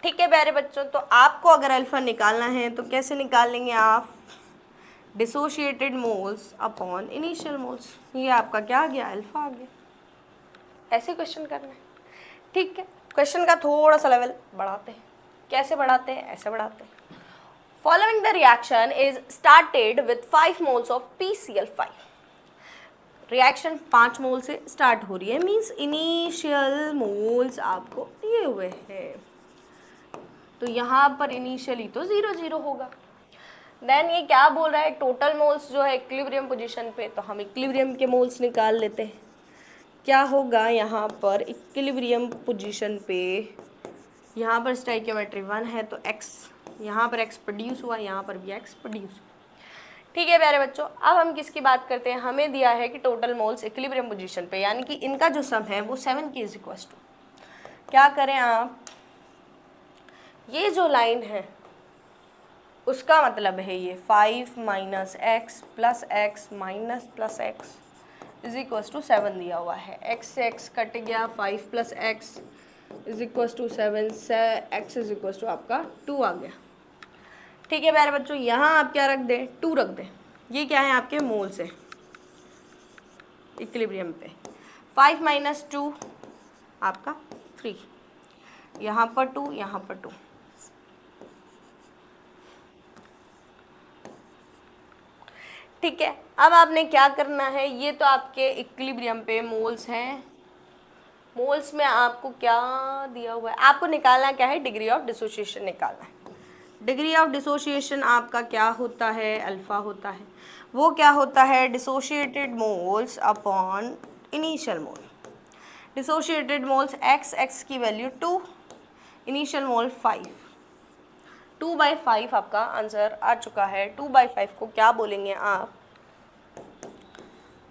ठीक है प्यारे बच्चों, तो आपको अगर अल्फा निकालना है तो कैसे निकाल लेंगे आप, dissociated moles upon initial moles. ये आपका क्या आ गया, अल्फा आ गया। ऐसे क्वेश्चन करना है। ठीक है, क्वेश्चन का थोड़ा सा लेवल बढ़ाते हैं। कैसे बढ़ाते हैं, ऐसे बढ़ाते हैं। Following the reaction is started with 5 moles of PCl5। Reaction 5 मोल से स्टार्ट हो रही है, मीन्स इनिशियल मोल्स आपको दिए हुए हैं, तो यहाँ पर इनिशियली तो 0 0 होगा। देन ये क्या बोल रहा है, टोटल मोल्स जो है इक्विलिब्रियम पोजीशन पे, तो हम इक्विलिब्रियम के मोल्स निकाल लेते हैं। क्या होगा यहाँ पर इक्विलिब्रियम पोजीशन पे, यहाँ पर स्टाइकियोमेट्री 1 है तो x, यहाँ पर x प्रोड्यूस हुआ, यहाँ पर भी x प्रोड्यूस हुआ। ठीक है प्यारे बच्चों, अब हम किसकी बात करते हैं, हमें दिया है कि टोटल मोल्स इक्विलिब्रियम पोजीशन पे, यानी कि इनका जो सम है वो 7 के = क्या करें आप, ये जो लाइन है उसका मतलब है ये 5 - x + x - x = 7 दिया हुआ है। x से x कट गया, 5 + x = 7 से x = आपका 2 आ गया। ठीक है प्यारे बच्चों, यहाँ आप क्या रख दें, 2 रख दें। ये क्या है, आपके मोल्स है इक्विलिब्रियम पे। 5 - 2 आपका 3, यहाँ पर 2, यहाँ पर 2। ठीक है, अब आपने क्या करना है, ये तो आपके इक्विलिब्रियम पे मोल्स हैं। मोल्स में आपको क्या दिया हुआ है, आपको निकालना क्या है, डिग्री ऑफ डिसोसिएशन निकालना है। डिग्री ऑफ डिसोसिएशन आपका क्या होता है, अल्फा होता है। वो क्या होता है, डिसोशिएटेड मोल्स अपॉन इनिशियल मोल। डिसोशिएटेड मोल्स x की वैल्यू 2, इनिशियल मोल 5। 2/5 आपका आंसर आ चुका है। 2/5 को क्या बोलेंगे आप,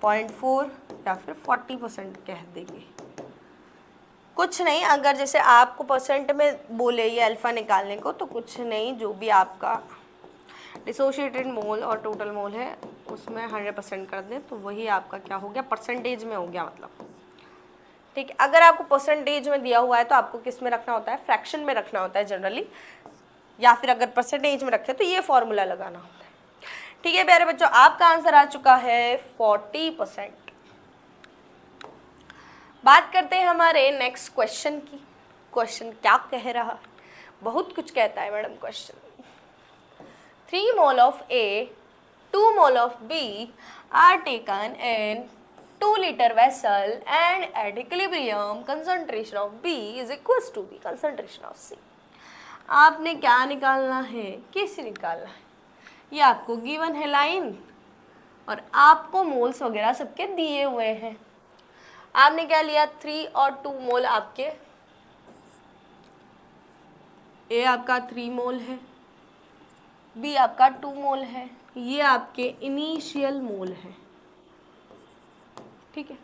0.4 या फिर 40% कह देंगे। कुछ नहीं, अगर जैसे आपको परसेंट में बोले ये अल्फ़ा निकालने को, तो कुछ नहीं, जो भी आपका डिसोशिएटेड मोल और टोटल मोल है उसमें 100% कर दें तो वही आपका क्या हो गया, परसेंटेज में हो गया मतलब। ठीक है, अगर आपको परसेंटेज में दिया हुआ है तो आपको किस में रखना होता है, फ्रैक्शन में रखना होता है जनरली, या फिर अगर परसेंटेज में रखे तो ये फॉर्मूला लगाना होता है। ठीक है प्यारे बच्चों, आपका आंसर आ चुका है 40%। बात करते हैं हमारे नेक्स्ट क्वेश्चन की। क्वेश्चन क्या कह रहा है, बहुत कुछ कहता है madam question. 3 mole of A, 2 mole of B are taken in 2 liter vessel and at equilibrium concentration of B is equals to the concentration of C। आपने क्या निकालना है, कैसे निकालना है, ये आपको गिवन है लाइन और आपको मोल्स वगैरह सबके दिए हुए हैं। आपने क्या लिया, 3 और 2 मोल आपके, ए आपका 3 मोल है, बी आपका 2 मोल है, ये आपके इनिशियल मोल है। ठीक है,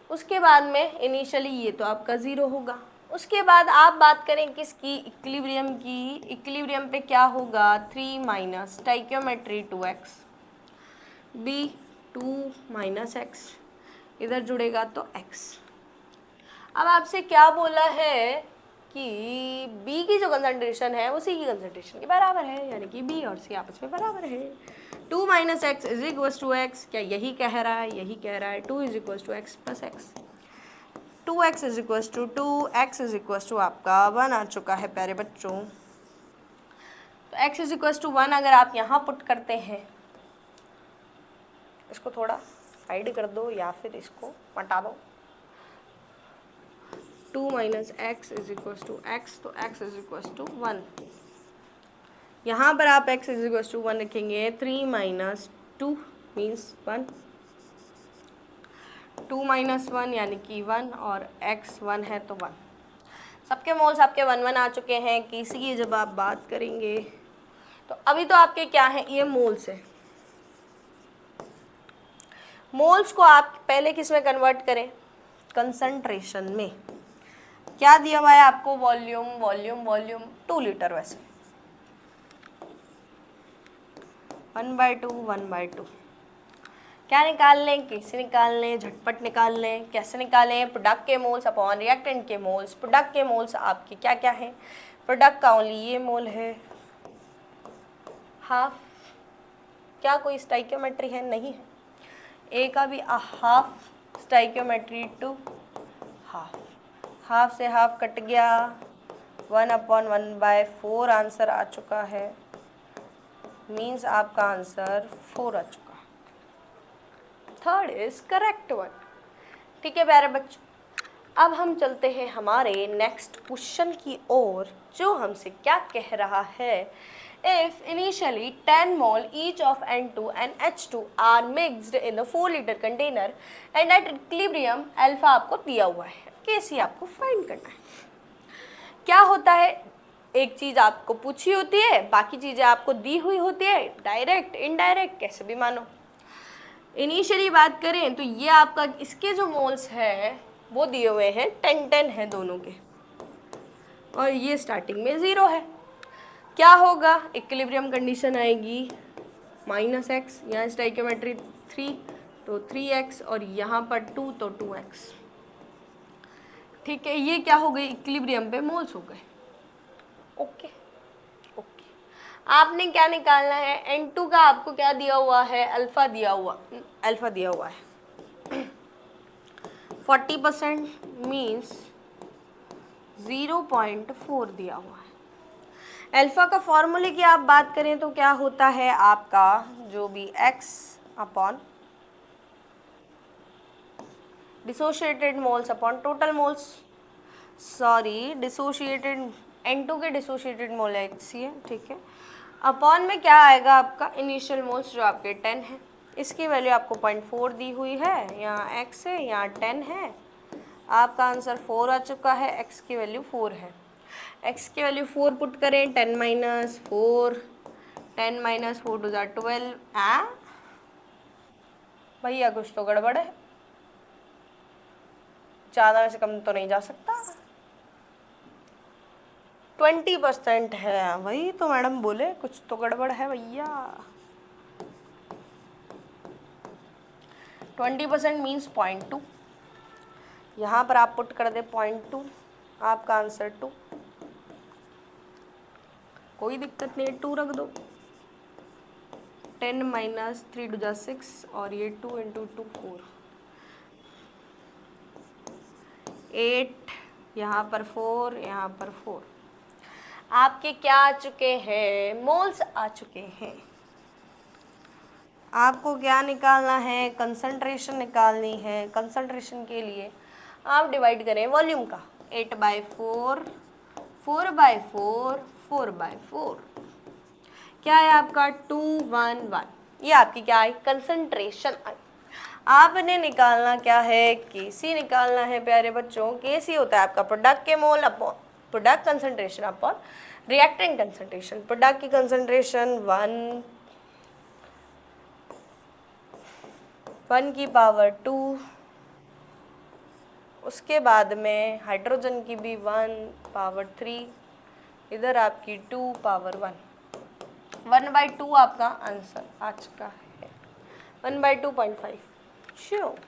उसके बाद में इनिशियली ये तो आपका 0 होगा। उसके बाद आप बात करें किसकी, इक्विलिब्रियम की। इक्विलिब्रियम पे क्या होगा, 3 - स्टाइकियोमेट्री 2x, b 2 - x, इधर जुड़ेगा तो x। अब आपसे क्या बोला है कि b की जो कंसंट्रेशन है वो c की कंसंट्रेशन के बराबर है, यानी कि b और c आपस में बराबर है। 2 - x = x, क्या यही कह रहा है, यही कह रहा है। 2 = x + x, 2x = 2, x = आपका 1 आ चुका है प्यारे बच्चों। तो x = 1 अगर आप यहाँ पुट करते हैं, इसको थोड़ा साइड कर दो या फिर इसको हटा दो, 2 - x = x, तो x = 1। यहाँ पर आप x = 1 रखेंगे, 3 - 2 मीन्स 1, 2 - 1 यानी कि 1, और x 1 है तो 1। सबके मोल्स आपके 1 आ चुके हैं। किसी की जब आप बात करेंगे तो अभी तो आपके क्या है, ये मोल्स है। मोल्स को आप पहले किस में कन्वर्ट करें, कंसंट्रेशन में। क्या दिया हुआ है आपको, वॉल्यूम वॉल्यूम वॉल्यूम, 2 लीटर वैसे 1/2 1/2। क्या निकाल लें, कैसे निकाल लें, झटपट निकाल लें। कैसे निकालें, प्रोडक्ट के मोल्स अपॉन रिएक्टेंट के मोल्स। प्रोडक्ट के मोल्स आपके क्या क्या है, प्रोडक्ट का ओनली ये मोल है, हाफ। क्या कोई स्टाइकियोमेट्री है, नहीं है। ए का भी हाफ, स्टाइकियोमेट्री 2 हाफ, हाफ से हाफ कट गया, 1/1/4 आंसर आ चुका है। मीन्स आपका आंसर 4 आ चुका है। Third is correct one. ठीक है प्यारे बच्चों, अब हम चलते हैं हमारे नेक्स्ट क्वेश्चन की ओर, जो हमसे क्या कह रहा है। If initially 10 mole each of N2 and H2 are mixed in a 4 liter container and at equilibrium alpha आपको दिया हुआ है, Kc आपको फाइंड करना है। क्या होता है, एक चीज़ आपको पूछी होती है, बाकी चीज़ें आपको दी हुई होती है, डायरेक्ट इनडायरेक्ट कैसे भी मानो। इनिशियली बात करें तो ये आपका इसके जो मोल्स है वो दिए हुए हैं 10-10 है दोनों के, और ये स्टार्टिंग में 0 है। क्या होगा, इक्विलिब्रियम कंडीशन आएगी -x, यहाँ स्टोइकियोमेट्री 3 तो 3x, और यहाँ पर 2 तो 2x। ठीक है, ये क्या हो गई, इक्विलिब्रियम पे मोल्स हो गए। ओके ओके, आपने क्या निकालना है, N2 का आपको क्या दिया हुआ है, अल्फा दिया हुआ है 40% मीन्स 0.4 दिया हुआ है। अल्फा का फॉर्मूले की आप बात करें तो क्या होता है आपका, जो भी x upon dissociated moles upon total moles, sorry dissociated N2 के डिसोशिएटेड मोल x है, ठीक है, अपॉन में क्या आएगा आपका इनिशियल मोल्स जो आपके 10 है, इसकी वैल्यू आपको 0.4 दी हुई है, यहाँ x है यहाँ 10 है, आपका आंसर 4 आ चुका है, x की वैल्यू 4 है, x की वैल्यू 4 पुट करें, 10 माइनस 4, 10 माइनस 4 टू ज़ा 12, भैया कुछ तो गड़बड़ है, ज़्यादा वैसे कम तो नहीं जा सकता, 20% है, वही तो मैडम बोले कुछ तो गड़बड़ है भैया। 20% मीन्स 0.2, यहाँ पर आप पुट कर दे 0.2, आपका आंसर 2, कोई दिक्कत नहीं है, 2 रख दो, 10 माइनस 3 टू ज़ा 6, और ये 2 इंटू 2 4, 8, यहाँ पर 4, यहाँ पर 4, आपके क्या आ चुके हैं, मोल्स आ चुके हैं। आपको क्या निकालना है, कंसंट्रेशन निकालनी है। कंसंट्रेशन के लिए आप डिवाइड करें वॉल्यूम का, 8/4, 4/4, 4/4, क्या है आपका 211, ये आपकी क्या आई, कंसंट्रेशन आई। आपने निकालना क्या है, Kc निकालना है प्यारे बच्चों। Kc होता है आपका प्रोडक्ट के mole upon product concentration upon reactant concentration. Product की कंसंट्रेशन 1 की पावर 2, उसके बाद में हाइड्रोजन की भी 1 पावर 3, इधर आपकी 2 पावर 1, 1/2 आपका आंसर आ चुका है, 1/2.5। श्योर,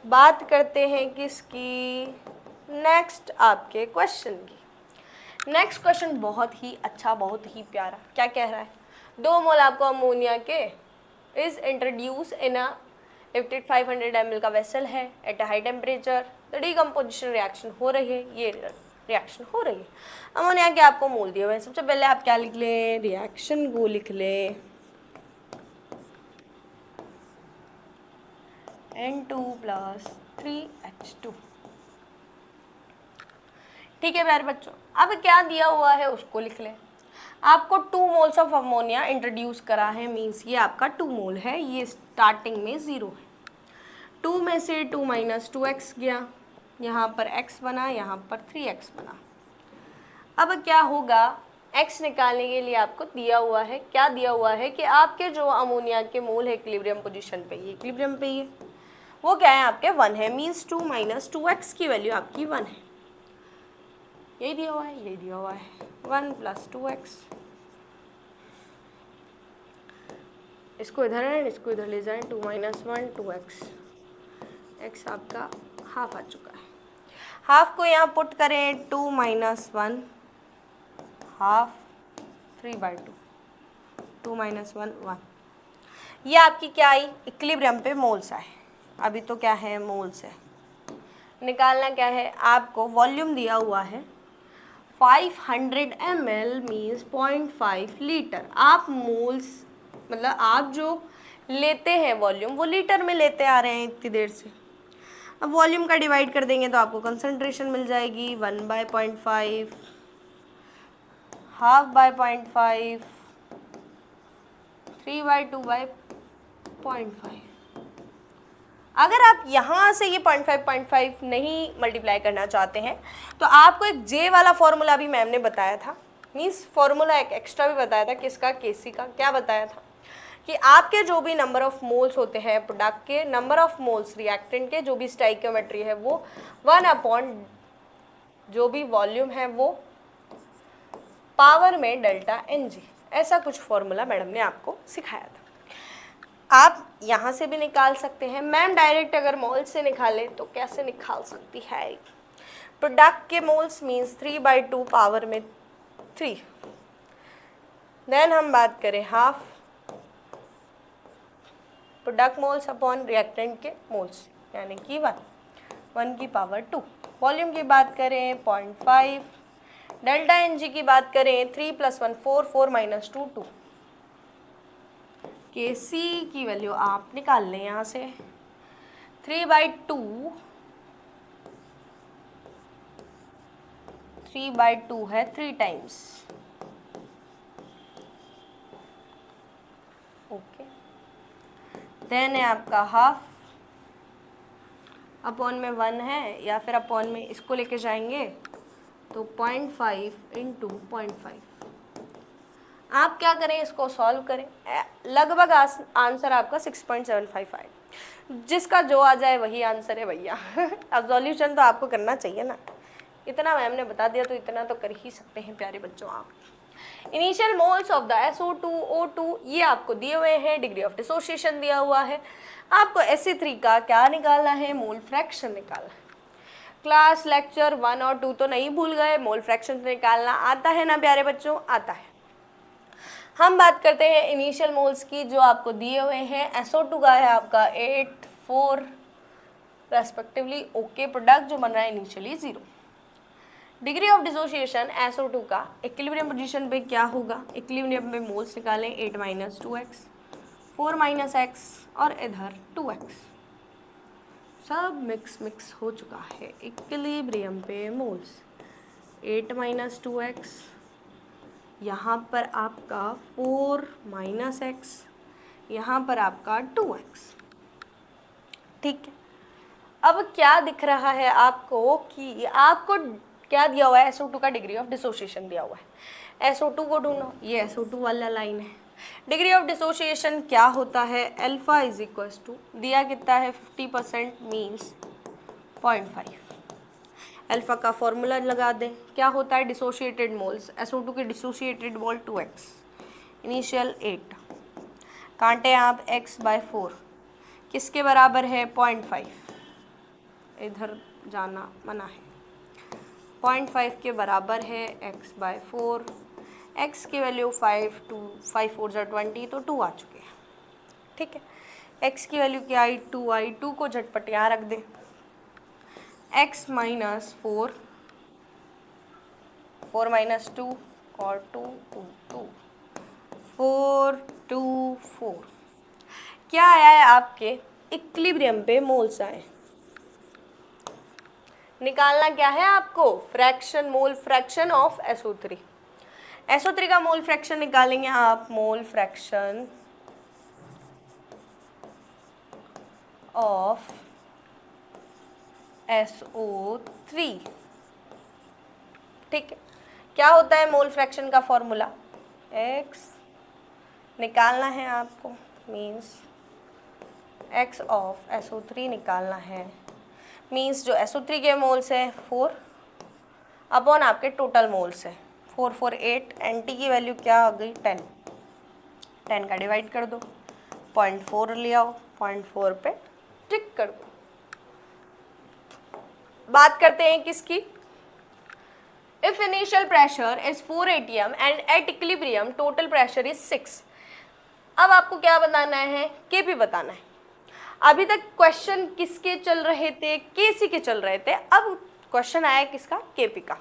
बात करते हैं किसकी, नेक्स्ट आपके क्वेश्चन की। नेक्स्ट क्वेश्चन बहुत ही अच्छा, बहुत ही प्यारा। क्या कह रहा है, 2 मोल आपको अमोनिया के is introduce in a 500 ml का वेसल है at a high temperature, the decomposition reaction हो रही है, ये रिएक्शन हो रही है। अमोनिया के आपको मोल दिए हुए हैं। सबसे पहले आप क्या लिख लें, रिएक्शन को लिख लें, N2 + 3H2। ठीक है प्यारे बच्चों, अब क्या दिया हुआ है उसको लिख लें। आपको 2 मोल्स ऑफ अमोनिया इंट्रोड्यूस करा है, मीन्स ये आपका 2 मोल है, ये स्टार्टिंग में 0 है। 2 में से 2 माइनस 2x गया, यहाँ पर x बना, यहाँ पर 3x बना। अब क्या होगा, x निकालने के लिए आपको दिया हुआ है, क्या दिया हुआ है कि आपके जो अमोनिया के मोल है इक्विलिब्रियम पोजीशन पे, ये इक्विलिब्रियम पे ही है, वो क्या है आपके 1 है, मीन्स 2 माइनस 2x की वैल्यू आपकी 1 है। यही दिया हुआ है, यही दिया हुआ है, 1 + 2x। इसको इधर है, इसको इधर ले जाएं, 2 - 1 2x, x आपका हाफ आ चुका है। हाफ को यहाँ पुट करें, 2 - 1 हाफ, 3/2, 2 - 1 1। ये आपकी क्या आई, इक्विलिब्रियम पे मोल्स आए। अभी तो क्या है, मोल्स है। निकालना क्या है आपको, वॉल्यूम दिया हुआ है 500 ml मीन्स 0.5 लीटर। आप मोल्स मतलब आप जो लेते हैं वॉल्यूम, वो लीटर में लेते आ रहे हैं इतनी देर से। अब वॉल्यूम का डिवाइड कर देंगे तो आपको कंसंट्रेशन मिल जाएगी 1/0.5, हाफ बाय 0.5, 3/2/0.5। अगर आप यहाँ से ये 0.5 नहीं मल्टीप्लाई करना चाहते हैं तो आपको एक जे वाला फॉर्मूला भी मैम ने बताया था, मीन्स फॉर्मूला एक एक्स्ट्रा भी बताया था किसका, केसी का। क्या बताया था कि आपके जो भी नंबर ऑफ मोल्स होते हैं प्रोडक्ट के, नंबर ऑफ मोल्स रिएक्टेंट के, जो भी स्टाइकियोमेट्री है वो 1 जो भी वॉल्यूम है वो पावर में डेल्टा एन जी, ऐसा कुछ फॉर्मूला मैडम ने आपको सिखाया था। आप यहाँ से भी निकाल सकते हैं। मैम डायरेक्ट अगर मोल्स से निकाले तो कैसे निकाल सकती है, प्रोडक्ट के मोल्स मीन्स 3/2 पावर में 3। देन हम बात करें half product moles upon reactant के मोल्स, यानी कि 1 की पावर 2। वॉल्यूम की बात करें 0.5, डेल्टा एन जी की बात करें 3 + 1 4, 4 - 2 2। के सी की वैल्यू आप निकाल लें यहाँ से, 3/2 है 3 टाइम्स, ओके। देन है आपका हाफ, अपॉन में 1 है, या फिर अपॉन में इसको लेके जाएंगे तो 0.5 × 0.5। आप क्या करें, इसको सॉल्व करें, लगभग आंसर आपका 6.75 आए। जिसका जो आ जाए वही आंसर है भैया। अब सॉल्यूशन तो आपको करना चाहिए ना, इतना मैम ने बता दिया तो इतना तो कर ही सकते हैं प्यारे बच्चों आप। Initial moles of the SO2 O2 ये आपको दिए हुए हैं, डिग्री ऑफ डिसोसिएशन दिया हुआ है, आपको Fe3 का क्या निकालना है, मोल फ्रैक्शन निकालना है। क्लास लेक्चर 1 और 2 तो नहीं भूल गए, मोल फ्रैक्शन निकालना आता है ना प्यारे बच्चों, आता है। हम बात करते हैं इनिशियल मोल्स की जो आपको दिए हुए हैं। SO2 का है आपका 8 4 रेस्पेक्टिवली, ओके। प्रोडक्ट जो बन रहा है initially 0। Degree of dissociation SO2 का इक्विलिब्रियम पोजीशन पे क्या होगा, इक्विलिब्रियम पे मोल्स निकालें 8 - 2x, 4 - x और इधर 2x, सब मिक्स हो चुका है। इक्विलिब्रियम पे मोल्स 8 - 2x, यहाँ पर आपका 4 - x, यहाँ पर आपका 2x, ठीक है। अब क्या दिख रहा है आपको कि आपको क्या दिया हुआ है, SO2 का डिग्री ऑफ डिसोसिएशन दिया हुआ है। SO2 को ढूंढो, ये SO2 वाला लाइन है। डिग्री ऑफ डिसोसिएशन क्या होता है, अल्फा = दिया कितना है 50% मीन्स 0.5। अल्फा का फॉर्मूला लगा दें, क्या होता है डिसोशिएटेड मोल्स, SO2 के डिसोशिएटेड मोल 2x, इनिशियल 8, कांटे आप x/4 किसके बराबर है 0.5, इधर जाना मना है, 0.5 के बराबर है x/4, x की वैल्यू 5 4 = 20 तो 2 आ चुके हैं, ठीक है। x की वैल्यू क्या आई 2 आई, 2 को झटपट यहाँ रख दें, x - 4 4 - 2 और 2 2 2 4 2 4 क्या आया है आपके इक्विलिब्रियम पे मोल्स आए। निकालना क्या है आपको, fraction, mole fraction of SO3। SO3 का मोल फ्रैक्शन निकालेंगे आप, मोल फ्रैक्शन ऑफ SO3, ठीक है। क्या होता है मोल फ्रैक्शन का फॉर्मूला, x निकालना है आपको, मीन्स x ऑफ SO3 निकालना है, मीन्स जो SO3 के मोल्स है 4 अपॉन आपके टोटल मोल्स है 4 4 8, NT की वैल्यू क्या आ गई 10, 10 का डिवाइड कर दो, 0.4 ले आओ, 0.4 पे टिक कर दो। बात करते हैं किसकी, if initial pressure is 4 atm and at equilibrium total pressure is 6। अब आपको क्या बताना है, केपी बताना है। अभी तक क्वेश्चन किसके चल रहे थे, केसी के चल रहे थे, अब क्वेश्चन आया किसका, केपी का।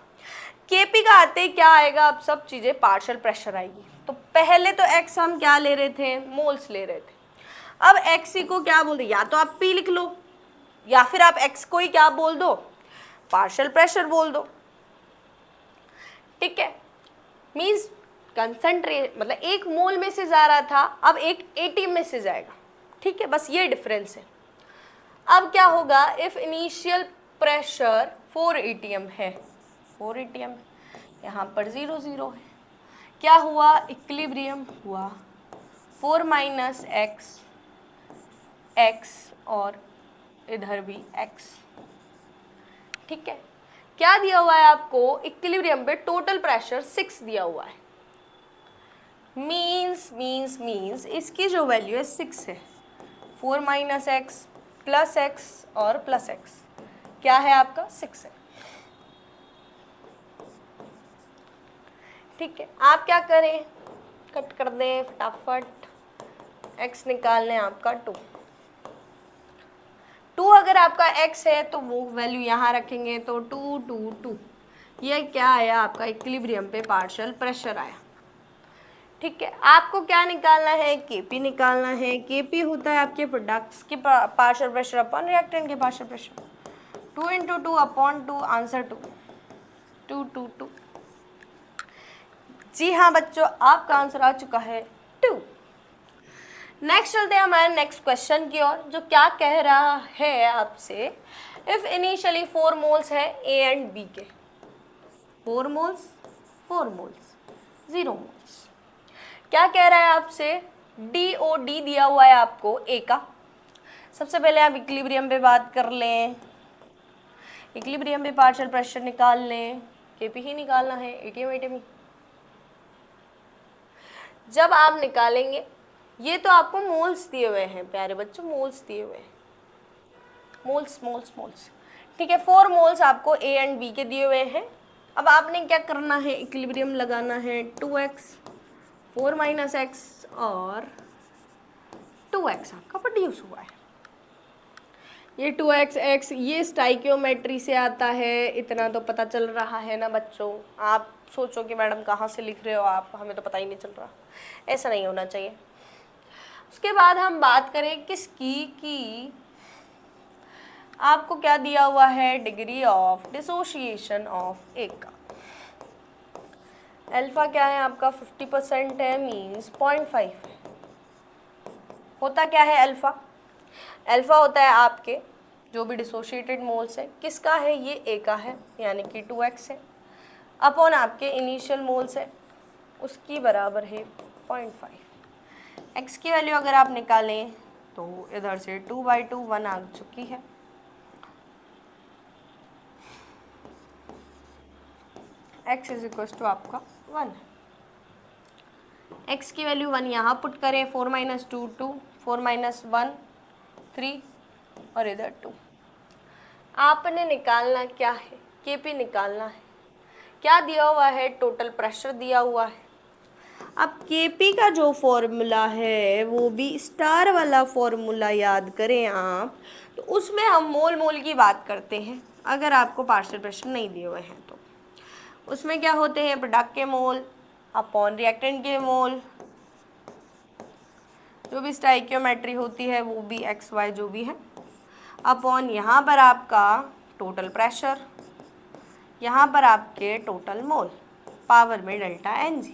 केपी का आते ही क्या आएगा, अब सब चीजें पार्शियल प्रेशर आएगी। तो पहले तो एक्स हम क्या ले रहे थे, मोल्स ले रहे थे। अब एक्स को क्या बोलते, या तो आप पी लिख लो या फिर आप x को ही क्या बोल दो, पार्शियल प्रेशर बोल दो। ठीक है, मीन्स कंसंट्रेट मतलब 1 मोल में से जा रहा था, अब एक एटीएम में से जाएगा। ठीक है, बस ये डिफरेंस है। अब क्या होगा, इफ इनिशियल प्रेशर 4 एटीएम है, 4 एटीएम, यहाँ पर 0 0 है, क्या हुआ, इक्विलिब्रियम हुआ, 4 माइनस एक्स, एक्स और इधर भी x। ठीक है, क्या दिया हुआ है आपको, इक्विलिब्रियम पे टोटल प्रेशर 6 दिया हुआ है। मीन्स इसकी जो वैल्यू है 6 है, 4 माइनस एक्स प्लस एक्स और प्लस एक्स क्या है आपका, 6 है। ठीक है, आप क्या करें, कट कर दें फटाफट, x निकाल लें आपका 2। अगर आपका x है तो वो वैल्यू यहाँ रखेंगे तो 2 2 2, ये क्या आया आपका, इक्विलिब्रियम पे पार्शियल प्रेशर आया। ठीक है, आपको क्या निकालना है, Kp निकालना है। Kp होता है आपके प्रोडक्ट्स के पार्शियल प्रेशर अपॉन रिएक्टेंट के partial pressure, 2 into 2 upon 2, answer 2 2 2 2। जी हाँ बच्चों, आपका आंसर आ चुका है 2। नेक्स्ट चलते हैं हमारे नेक्स्ट क्वेश्चन की ओर, जो क्या कह रहा है आपसे, इफ इनिशियली 4 मोल्स है ए एंड बी के, 4 मोल्स 0 मोल्स, क्या कह रहा है आपसे, DOD दिया हुआ है आपको ए का। सबसे पहले आप इक्विलिब्रियम पे बात कर लें, इक्विलिब्रियम पे पार्शियल प्रेशर निकाल लें, Kp ही निकालना है, एटीएम। जब आप निकालेंगे, ये तो आपको मोल्स दिए हुए हैं प्यारे बच्चों, मोल्स दिए हुए हैं, मोल्स। ठीक है, 4 मोल्स आपको ए एंड बी के दिए हुए हैं। अब आपने क्या करना है, इक्विलिब्रियम लगाना है, 2x 4 माइनस एक्स और 2x आपका प्रोड्यूस हुआ है। ये 2x x ये स्टाइकियोमेट्री से आता है, इतना तो पता चल रहा है ना बच्चों। आप सोचो कि मैडम कहाँ से लिख रहे हो आप, हमें तो पता ही नहीं चल रहा, ऐसा नहीं होना चाहिए। उसके बाद हम बात करें किसकी, कि आपको क्या दिया हुआ है, डिग्री ऑफ डिसोसिएशन ऑफ ए का। अल्फा क्या है आपका, 50% है, मीन्स 0.5 है। होता क्या है अल्फा, अल्फा होता है आपके जो भी डिसोशिएटेड मोल्स है, किसका है, ये ए का है, यानी कि 2x है, अपॉन आपके इनिशियल मोल्स है, उसकी बराबर है 0.5। x की वैल्यू अगर आप निकालें तो इधर से 2/2 1 आ चुकी है। x इज इक्वल टू आपका 1, x की वैल्यू 1 यहाँ पुट करें, 4 माइनस 2 2, 4 माइनस 1 3 और इधर 2। आपने निकालना क्या है, Kp निकालना है। क्या दिया हुआ है, टोटल प्रेशर दिया हुआ है। अब Kp का जो फॉर्मूला है वो भी स्टार वाला फॉर्मूला याद करें आप, तो उसमें हम मोल की बात करते हैं। अगर आपको पार्शियल प्रेशर नहीं दिए हुए हैं तो उसमें क्या होते हैं, प्रोडक्ट के मोल अपॉन रिएक्टेंट के मोल, जो भी स्टाइकियोमेट्री होती है वो भी XY जो भी है, अपॉन यहाँ पर आपका टोटल प्रेशर, यहाँ पर आपके टोटल मोल, पावर में डेल्टा NG।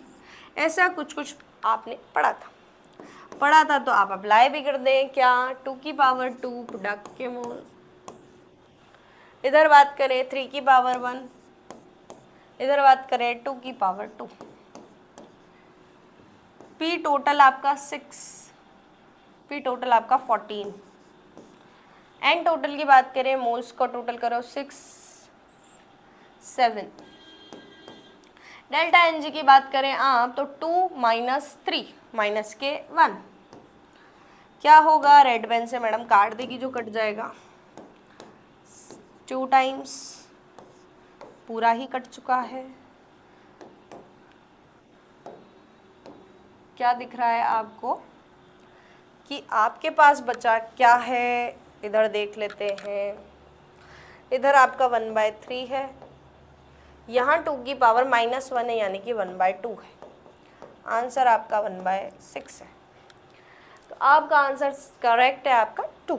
ऐसा कुछ आपने पढ़ा था तो आप अप्लाई भी कर दें। क्या, 2 की पावर 2 प्रोडक्ट के मोल, इधर बात करें 3 की पावर 1, इधर बात करें 2 की पावर 2। P टोटल आपका 6, P टोटल आपका 14। N टोटल की बात करें, मोल्स को टोटल करो 6 7। डेल्टा NG की बात करें आप तो 2 माइनस 3 माइनस के 1, क्या होगा, रेड पेन से मैडम काट देगी जो कट जाएगा, 2 टाइम्स पूरा ही कट चुका है। क्या दिख रहा है आपको कि आपके पास बचा क्या है, इधर देख लेते हैं। इधर आपका 1/3 है, यहाँ 2 की पावर -1 है, यानी कि 1/2 है। आंसर आपका 1/6 है, तो आपका आंसर करेक्ट है आपका 2।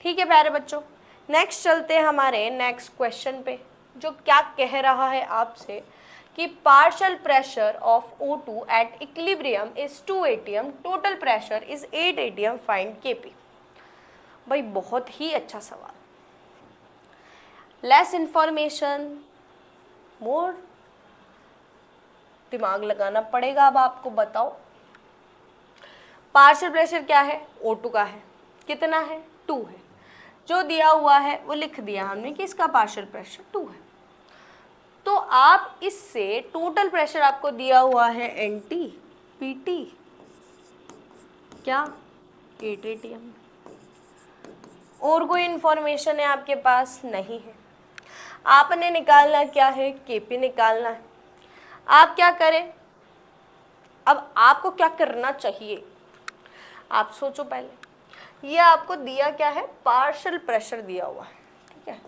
ठीक है प्यारे बच्चों, नेक्स्ट चलते हैं हमारे नेक्स्ट क्वेश्चन पे, जो क्या कह रहा है आपसे कि partial pressure of O2 at equilibrium is 2 atm, total pressure is 8 atm, find Kp। भाई बहुत ही अच्छा सवाल, लेस इंफॉर्मेशन, मोर दिमाग लगाना पड़ेगा। अब आपको बताओ पार्शियल प्रेशर क्या है, O2 का है, कितना है, 2 है। जो दिया हुआ है वो लिख दिया हमने कि इसका पार्शियल प्रेशर 2 है। तो आप इससे टोटल प्रेशर आपको दिया हुआ है NT PT क्या 8 atm, और कोई इंफॉर्मेशन है आपके पास नहीं है। आपने निकालना क्या है, Kp निकालना है। आप क्या करें, अब आपको क्या करना चाहिए, आप सोचो पहले। ये आपको दिया क्या है, पार्शियल प्रेशर दिया हुआ है, ठीक है।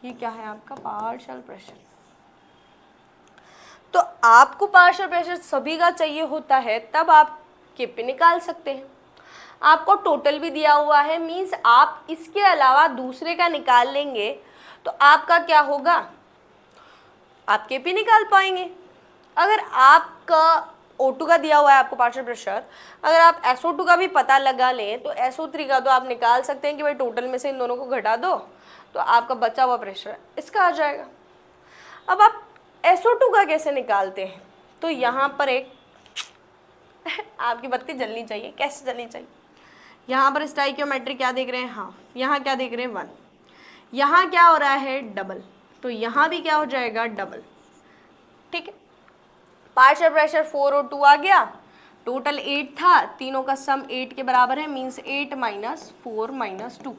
ये क्या है आपका पार्शियल प्रेशर। तो आपको पार्शियल प्रेशर सभी का चाहिए होता है, तब आप Kp निकाल सकते हैं। आपको टोटल भी दिया हुआ है, मीन्स आप इसके अलावा दूसरे का निकाल लेंगे तो आपका क्या होगा, आप Kp निकाल पाएंगे। अगर आपका O2 का दिया हुआ है आपको पार्शियल प्रेशर, अगर आप SO2 का भी पता लगा लें तो SO3 का तो आप निकाल सकते हैं कि भाई टोटल में से इन दोनों को घटा दो तो आपका बचा हुआ प्रेशर इसका आ जाएगा। अब आप SO2 का कैसे निकालते हैं, तो यहाँ पर एक आपकी बत्ती जलनी चाहिए, कैसे जलनी चाहिए। यहाँ पर स्टाइकियोमेट्री क्या देख रहे हैं, हाफ, यहाँ क्या देख रहे हैं 1, यहाँ क्या हो रहा है डबल, तो यहाँ भी क्या हो जाएगा डबल, ठीक है। पार्शियल प्रेशर 4 और 2 आ गया, टोटल 8 था, तीनों का सम 8 के बराबर है, मीन्स 8 माइनस 4 माइनस 2।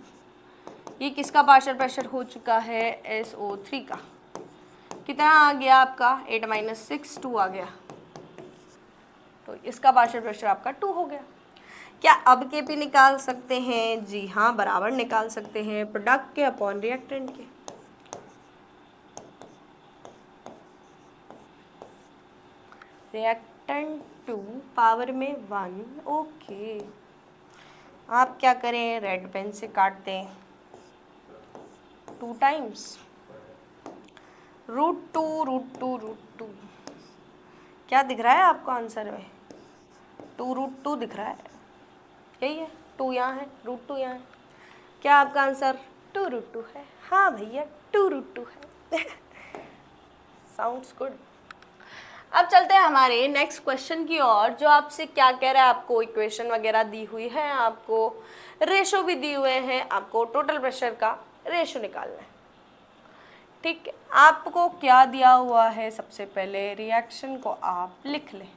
ये किसका पार्शियल प्रेशर हो चुका है, SO3 का। कितना आ गया आपका 8 माइनस 6 2 आ गया, तो इसका पार्शियल प्रेशर आपका 2 हो गया। क्या अब Kp निकाल सकते हैं, जी हाँ बराबर निकाल सकते हैं, प्रोडक्ट के अपॉन रिएक्टेंट के। रिएक्टेंट 2 पावर में 1, ओके। आप क्या करें, रेड पेन से काट दें 2 टाइम्स √2 क्या दिख रहा है आपको आंसर में, 2 दिख रहा है, यही है, 2 यहाँ है, √2 यहाँ है। क्या आपका आंसर 2 है, हाँ भैया 2 है। Sounds good. अब चलते हैं हमारे नेक्स्ट क्वेश्चन की ओर, जो आपसे क्या कह रहा है, आपको इक्वेशन वगैरह दी हुई है, आपको रेशो भी दी हुए हैं, आपको टोटल प्रेशर का रेशो निकालना है, ठीक है। आपको क्या दिया हुआ है, सबसे पहले रिएक्शन को आप लिख लें।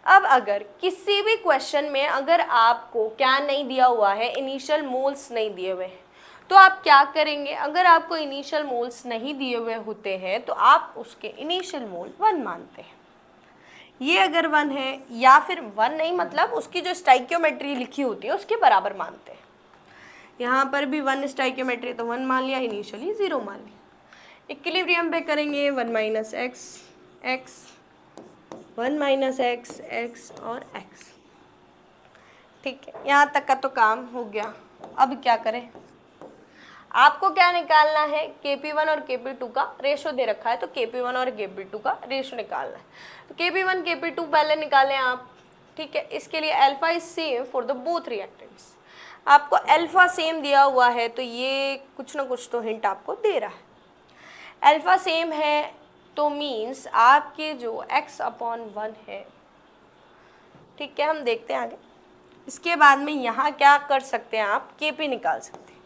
अब अगर किसी भी क्वेश्चन में अगर आपको क्या नहीं दिया हुआ है, इनिशियल मोल्स नहीं दिए हुए हैं, तो आप क्या करेंगे, अगर आपको इनिशियल मोल्स नहीं दिए हुए होते हैं तो आप उसके इनिशियल मोल 1 मानते हैं। ये अगर 1 है, या फिर 1 नहीं मतलब उसकी जो स्टाइकियोमेट्री लिखी होती है उसके बराबर मानते हैं। यहाँ पर भी 1 स्टाइकियोमेट्री तो 1 मान लिया, इनिशियली 0 मान लिया। इक्विलिब्रियम पे करेंगे 1 minus x x, 1 minus x x और एक्स, ठीक है। यहाँ तक का तो काम हो गया। अब क्या करें, आपको क्या निकालना है, Kp1 और Kp2 का रेशो दे रखा है, तो Kp1 और Kp2 का रेशो निकालना है। तो Kp1 Kp2 पहले निकालें आप, ठीक है। इसके लिए alpha is same for the both reactants. आपको अल्फा सेम दिया हुआ है तो ये कुछ ना कुछ तो हिंट आपको दे रहा है। अल्फा सेम है तो मीन्स आपके जो x/1 है, ठीक है। हम देखते हैं आगे। इसके बाद में यहाँ क्या कर सकते हैं आप, Kp निकाल सकते हैं।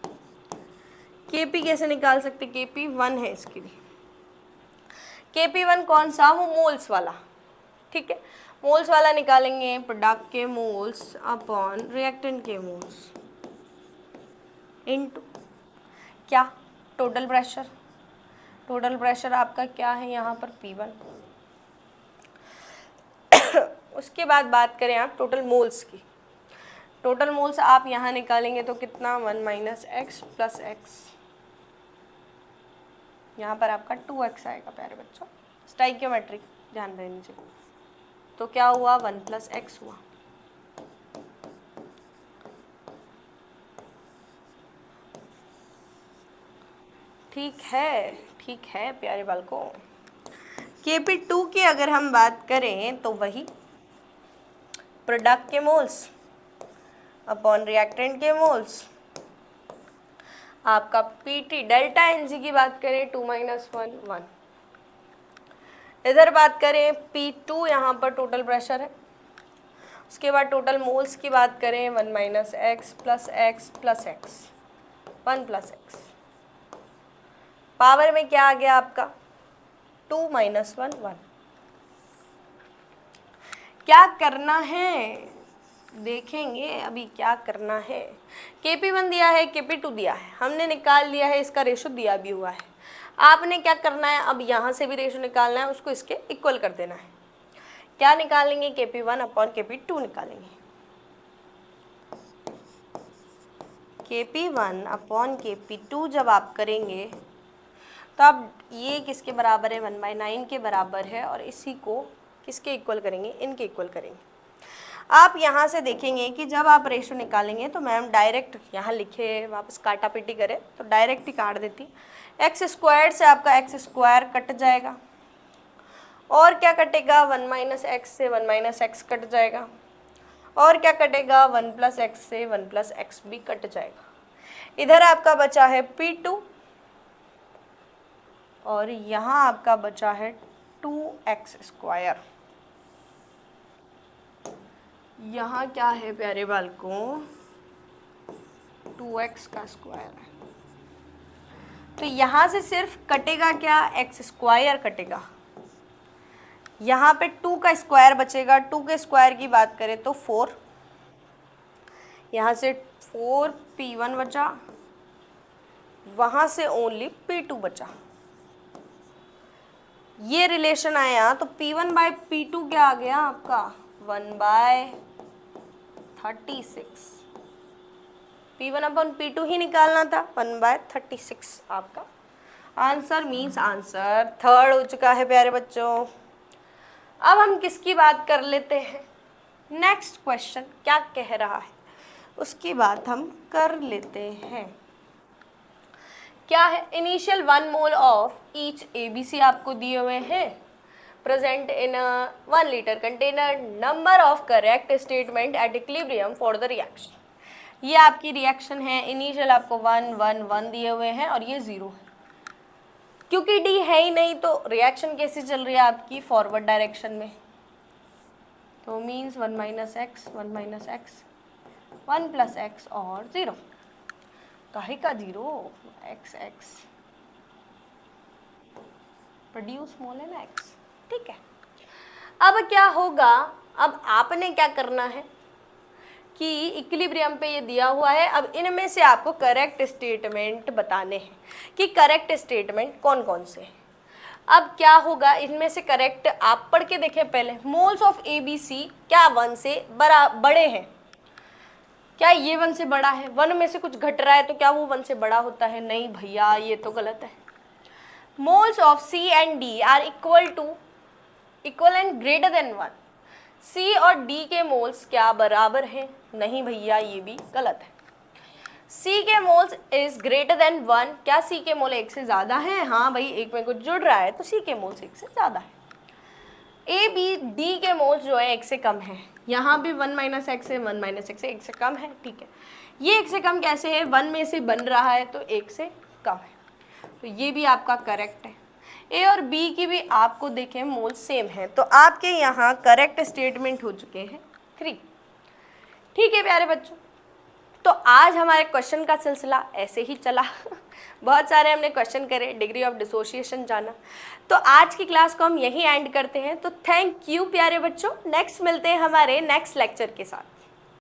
Kp कैसे निकाल सकते, Kp1 है इसके लिए। Kp1 कौन सा, वो मोल्स वाला, ठीक है। मोल्स वाला निकालेंगे, प्रोडक्ट के मोल्स अपॉन रिएक्टेंट के मोल्स इनटू क्या, टोटल प्रेशर। टोटल प्रेशर आपका क्या है यहाँ पर P1। उसके बाद बात करें आप टोटल मोल्स की, टोटल मोल्स आप यहाँ निकालेंगे तो कितना 1 माइनस एक्स प्लस एक्स, यहाँ पर आपका 2x आएगा प्यारे बच्चों। स्टाइकियोमेट्री ध्यान देने से, तो क्या हुआ 1 + x हुआ। ठीक है प्यारे बालकों। Kp2 की अगर हम बात करें तो वही प्रोडक्ट के मोल्स अपॉन रिएक्टेंट के मोल्स, आपका Pt डेल्टा Nc की बात करें 2 - 1 1, इधर बात करें P2 यहाँ पर टोटल प्रेशर है, उसके बाद टोटल मोल्स की बात करें 1 - x + x + x 1 + x, power में क्या आ गया आपका 2 - 1 1। क्या करना है देखेंगे अभी, क्या करना है। Kp1 दिया है, Kp2 दिया है, हमने निकाल लिया है, इसका रेशो दिया भी हुआ है। आपने क्या करना है, अब यहाँ से भी रेशो निकालना है, उसको इसके इक्वल कर देना है। क्या निकालेंगे, Kp1 अपॉन Kp2 निकालेंगे। Kp1 अपॉन Kp2 जब आप करेंगे तो अब ये किसके बराबर है, 1/9 के बराबर है, और इसी को किसके इक्वल करेंगे, इनके इक्वल करेंगे। आप यहाँ से देखेंगे कि जब आप रेशो निकालेंगे तो मैम डायरेक्ट यहाँ लिखे, वापस काटा पीटी करें तो डायरेक्ट ही काट देती। x² से आपका x² कट जाएगा, और क्या कटेगा 1 - x से 1 - x कट जाएगा, और क्या कटेगा 1 + x से 1 + x भी कट जाएगा। इधर आपका बचा है P2 और यहाँ आपका बचा है 2x²। यहाँ क्या है प्यारे बालकों 2x² है, तो यहाँ से सिर्फ कटेगा क्या, x² कटेगा, यहाँ पे 2 का स्क्वायर बचेगा, 2 के स्क्वायर की बात करें तो 4, यहाँ से 4 P1 बचा, वहाँ से ओनली P2 बचा। ये रिलेशन आया तो P1/P2 क्या आ गया आपका 1/36। P1/P2 ही निकालना था, 1/36 आपका आंसर मीन्स आंसर थर्ड हो चुका है प्यारे बच्चों। अब हम किसकी बात कर लेते हैं, नेक्स्ट क्वेश्चन क्या कह रहा है उसकी बात हम कर लेते हैं। क्या है, initial 1 mole of each ABC आपको दिए हुए हैं, present in 1 litre container, number of correct statement at equilibrium for the reaction. ये आपकी रिएक्शन है, इनिशियल आपको 1 1 1 दिए हुए हैं और ये 0 है, क्योंकि D है ही नहीं तो रिएक्शन कैसी चल रही है आपकी फॉरवर्ड डायरेक्शन में, तो मीन्स 1 - x 1 - x 1 + x और 0, काहे का 0 x प्रोड्यूस मोल है ना x, ठीक है। अब क्या होगा, अब आपने क्या करना है कि इक्विलिब्रियम पे ये दिया हुआ है, अब इनमें से आपको करेक्ट स्टेटमेंट बताने हैं कि करेक्ट स्टेटमेंट कौन कौन से हैं। अब क्या होगा, इनमें से करेक्ट आप पढ़ के देखें पहले, मोल्स ऑफ ABC क्या 1 से बड़े हैं, क्या ये 1 से बड़ा है, 1 में से कुछ घट रहा है तो क्या वो 1 से बड़ा होता है, नहीं भैया ये तो गलत है। Moles of C and D are equal and greater than 1, C और D के मोल्स क्या बराबर हैं, नहीं भैया ये भी गलत है। C के मोल्स इज ग्रेटर देन 1, क्या C के मोल 1 से ज़्यादा है, हाँ भाई एक में कुछ जुड़ रहा है तो C के मोल्स 1 से ज़्यादा है। A B D के मोल्स जो है 1 से कम है, यहाँ भी 1 - x है 1 - x है 1 से कम है, ठीक है। ये 1 से कम कैसे है, 1 में से बन रहा है तो 1 से कम है, तो ये भी आपका करेक्ट है। A और B की भी आपको देखें मोल सेम है, तो आपके यहाँ करेक्ट स्टेटमेंट हो चुके हैं 3, ठीक है प्यारे बच्चों। तो आज हमारे क्वेश्चन का सिलसिला ऐसे ही चला बहुत सारे हमने क्वेश्चन करे, डिग्री ऑफ डिसोसिएशन जाना, तो आज की क्लास को हम यहीं एंड करते हैं। तो थैंक यू प्यारे बच्चों, नेक्स्ट मिलते हैं हमारे नेक्स्ट लेक्चर के साथ।